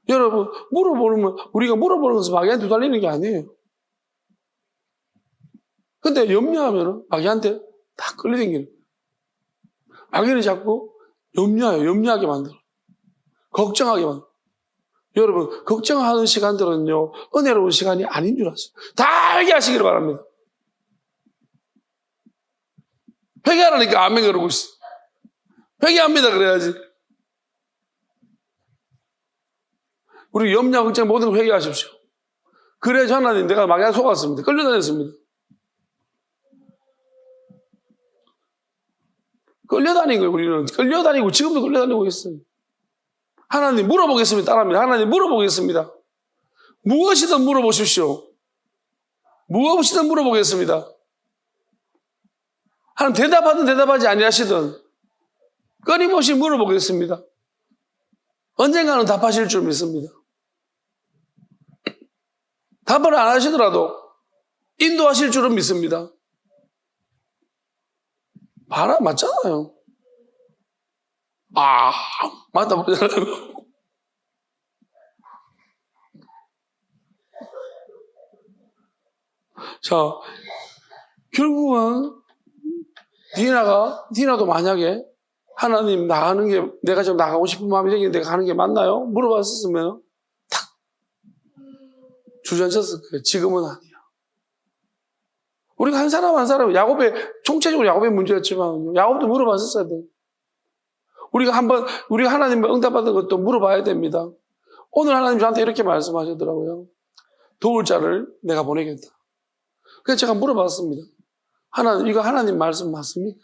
여러분 우리가 물어보는 것은 마귀한테 달리는 게 아니에요. 근데 염려하면 마귀한테 다 끌려다니는 거예요. 마귀는 자꾸 염려하게 만들어. 걱정하게 만들어. 여러분 걱정하는 시간들은요 은혜로운 시간이 아닌 줄 아세요. 다 회개하시기를 바랍니다. 회개하라니까 아멘 그러고 있어. 회개합니다 그래야지. 우리 염려, 걱정 모든 걸 회개하십시오. 그래야지 하나님 내가 마귀에 속았습니다. 끌려다녔습니다. 끌려다닌 거예요 우리는. 끌려다니고 지금도 끌려다니고 있어요. 하나님 물어보겠습니다. 따라합니다. 하나님 물어보겠습니다. 무엇이든 물어보십시오. 무엇이든 물어보겠습니다. 하나님 대답하든 대답하지 아니하시든 끊임없이 물어보겠습니다. 언젠가는 답하실 줄 믿습니다. 답을 안 하시더라도 인도하실 줄은 믿습니다. 봐라 맞잖아요. 아 맞다 보잖아요. 자 결국은 디나도 만약에 하나님 나가는 게 내가 좀 나가고 싶은 마음이 생기는데 가는 게 맞나요? 물어봤었으면 탁 주저앉았을 거예요. 지금은 아니야. 우리가 한 사람 한 사람 총체적으로 야곱의 문제였지만 야곱도 물어봤었어야 돼요. 우리가 하나님 응답받은 것도 물어봐야 됩니다. 오늘 하나님 저한테 이렇게 말씀하시더라고요. 도울 자를 내가 보내겠다. 그래서 제가 물어봤습니다. 하나님, 이거 하나님 말씀 맞습니까?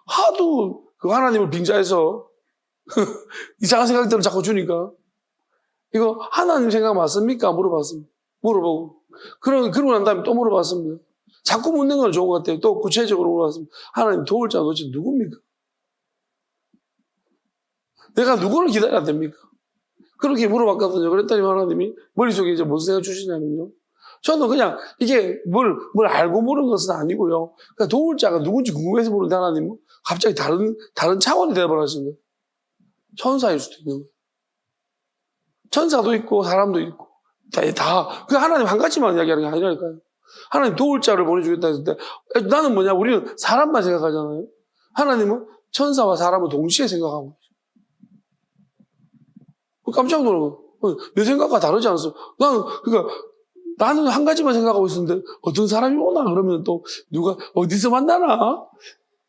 하도 그 하나님을 빙자해서 이상한 생각들을 자꾸 주니까 이거 하나님 생각 맞습니까? 물어봤습니다. 물어보고 그러고 난 다음에 또 물어봤습니다. 자꾸 묻는 건 좋은 것 같아요. 또 구체적으로 물어봤습니다. 하나님 도울 자 도대체 누굽니까? 내가 누구를 기다려야 됩니까? 그렇게 물어봤거든요. 그랬더니 하나님이 머릿속에 이제 무슨 생각 주시냐면요. 저는 그냥 이게 뭘 알고 물은 것은 아니고요. 그러니까 도울 자가 누군지 궁금해서 물은 하나님은 갑자기 다른 차원이 되어버리신 거예요. 천사일 수도 있는 거예요. 천사도 있고 사람도 있고 그 하나님 한 가지만 이야기하는 게 아니라니까요. 하나님 도울 자를 보내주겠다 했을 때 나는 뭐냐 우리는 사람만 생각하잖아요. 하나님은 천사와 사람을 동시에 생각하고 깜짝 놀라고 내 생각과 다르지 않았어. 나는 한 가지만 생각하고 있었는데 어떤 사람이 오나 그러면 또 누가 어디서 만나나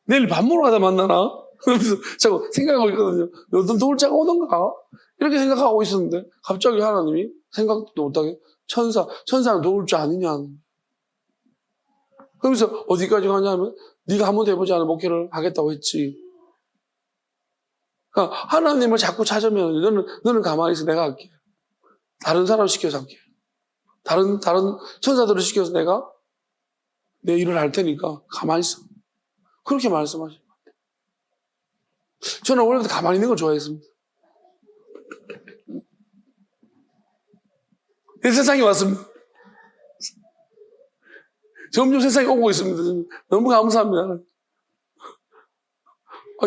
내일 밥 먹으러 가다 만나나 그러면서 자꾸 생각하고 있거든요. 어떤 도울 자가 오는가 이렇게 생각하고 있었는데 갑자기 하나님이 생각도 못하게 천사는 도울 자 아니냐. 그러면서 어디까지 가냐면 네가 한 번도 해보지 않은 목회를 하겠다고 했지. 그러니까 하나님을 자꾸 찾으면 너는 가만히 있어. 내가 할게. 다른 사람 시켜서 할게. 다른 천사들을 시켜서 내가 내 일을 할 테니까 가만히 있어. 그렇게 말씀하시는 것 같아요. 저는 원래부터 가만히 있는 걸 좋아했습니다. 내 세상이 왔습니다. 점점 세상이 오고 있습니다. 너무 감사합니다.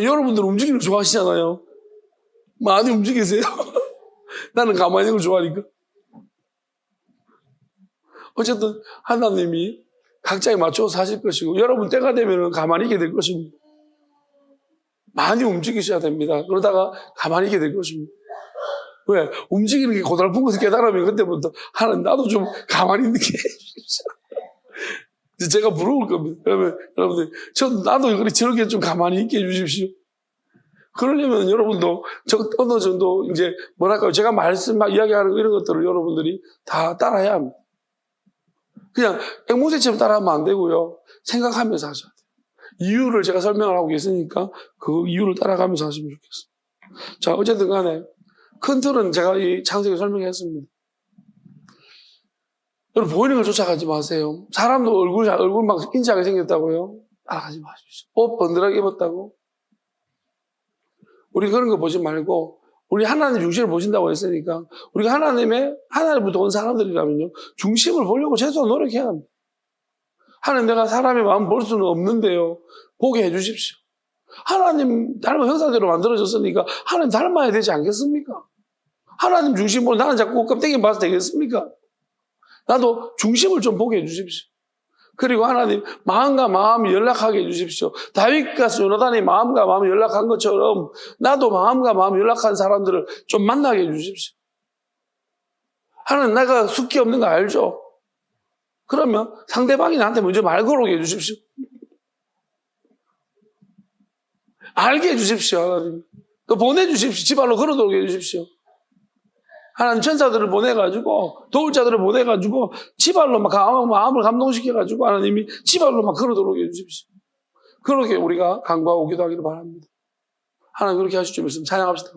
여러분들 움직이는 걸 좋아하시잖아요. 많이 움직이세요. 나는 가만히 있는 걸 좋아하니까. 어쨌든 하나님이 각자에 맞춰서 사실 것이고 여러분 때가 되면 가만히 있게 될 것입니다. 많이 움직이셔야 됩니다. 그러다가 가만히 있게 될 것입니다. 왜? 움직이는 게 고달픈 것을 깨달으면 그때부터 하나님 나도 좀 가만히 있는 게 해주십시오. 제가 부러울 겁니다. 그러면 여러분들 나도 저렇게 좀 가만히 있게 해주십시오. 그러려면 여러분도 어느 정도 이제 뭐랄까요? 제가 이야기하는 이런 것들을 여러분들이 다 따라야 합니다. 그냥 앵무새처럼 따라하면 안 되고요. 생각하면서 하셔야 돼요. 이유를 제가 설명을 하고 있으니까 그 이유를 따라가면서 하시면 좋겠습니다. 자, 어쨌든 간에 큰 틀은 제가 이 창세기 설명했습니다. 여러분 보이는 걸 쫓아가지 마세요. 사람도 얼굴 막 인자하게 생겼다고요? 따라가지 마십시오. 옷 번들하게 입었다고? 우리 그런 거 보지 말고 우리 하나님 중심을 보신다고 했으니까 우리가 하나님부터 온 사람들이라면요. 중심을 보려고 최소한 노력해야 합니다. 하나님 내가 사람의 마음 볼 수는 없는데요. 보게 해주십시오. 하나님 닮은 형상대로 만들어졌으니까 하나님 닮아야 되지 않겠습니까? 하나님 중심으로 나는 자꾸 껍데기 봐서 되겠습니까? 나도 중심을 좀 보게 해주십시오. 그리고 하나님 마음과 마음이 연락하게 해주십시오. 다윗과 요나단이 마음과 마음이 연락한 것처럼 나도 마음과 마음이 연락한 사람들을 좀 만나게 해주십시오. 하나님 내가 숙기 없는 거 알죠? 그러면 상대방이 나한테 먼저 말 걸어오게 해주십시오. 알게 해주십시오, 하나님. 또 보내주십시오. 집안로 걸어들게 해주십시오. 하나님 천사들을 보내가지고, 도울 자들을 보내가지고, 집안로 막 마음을 감동시켜가지고, 하나님이 집안로 막 걸어들게 해주십시오. 그렇게 우리가 간구하고 기도하기를 바랍니다. 하나님 그렇게 하실 줄 믿습니다. 찬양합시다.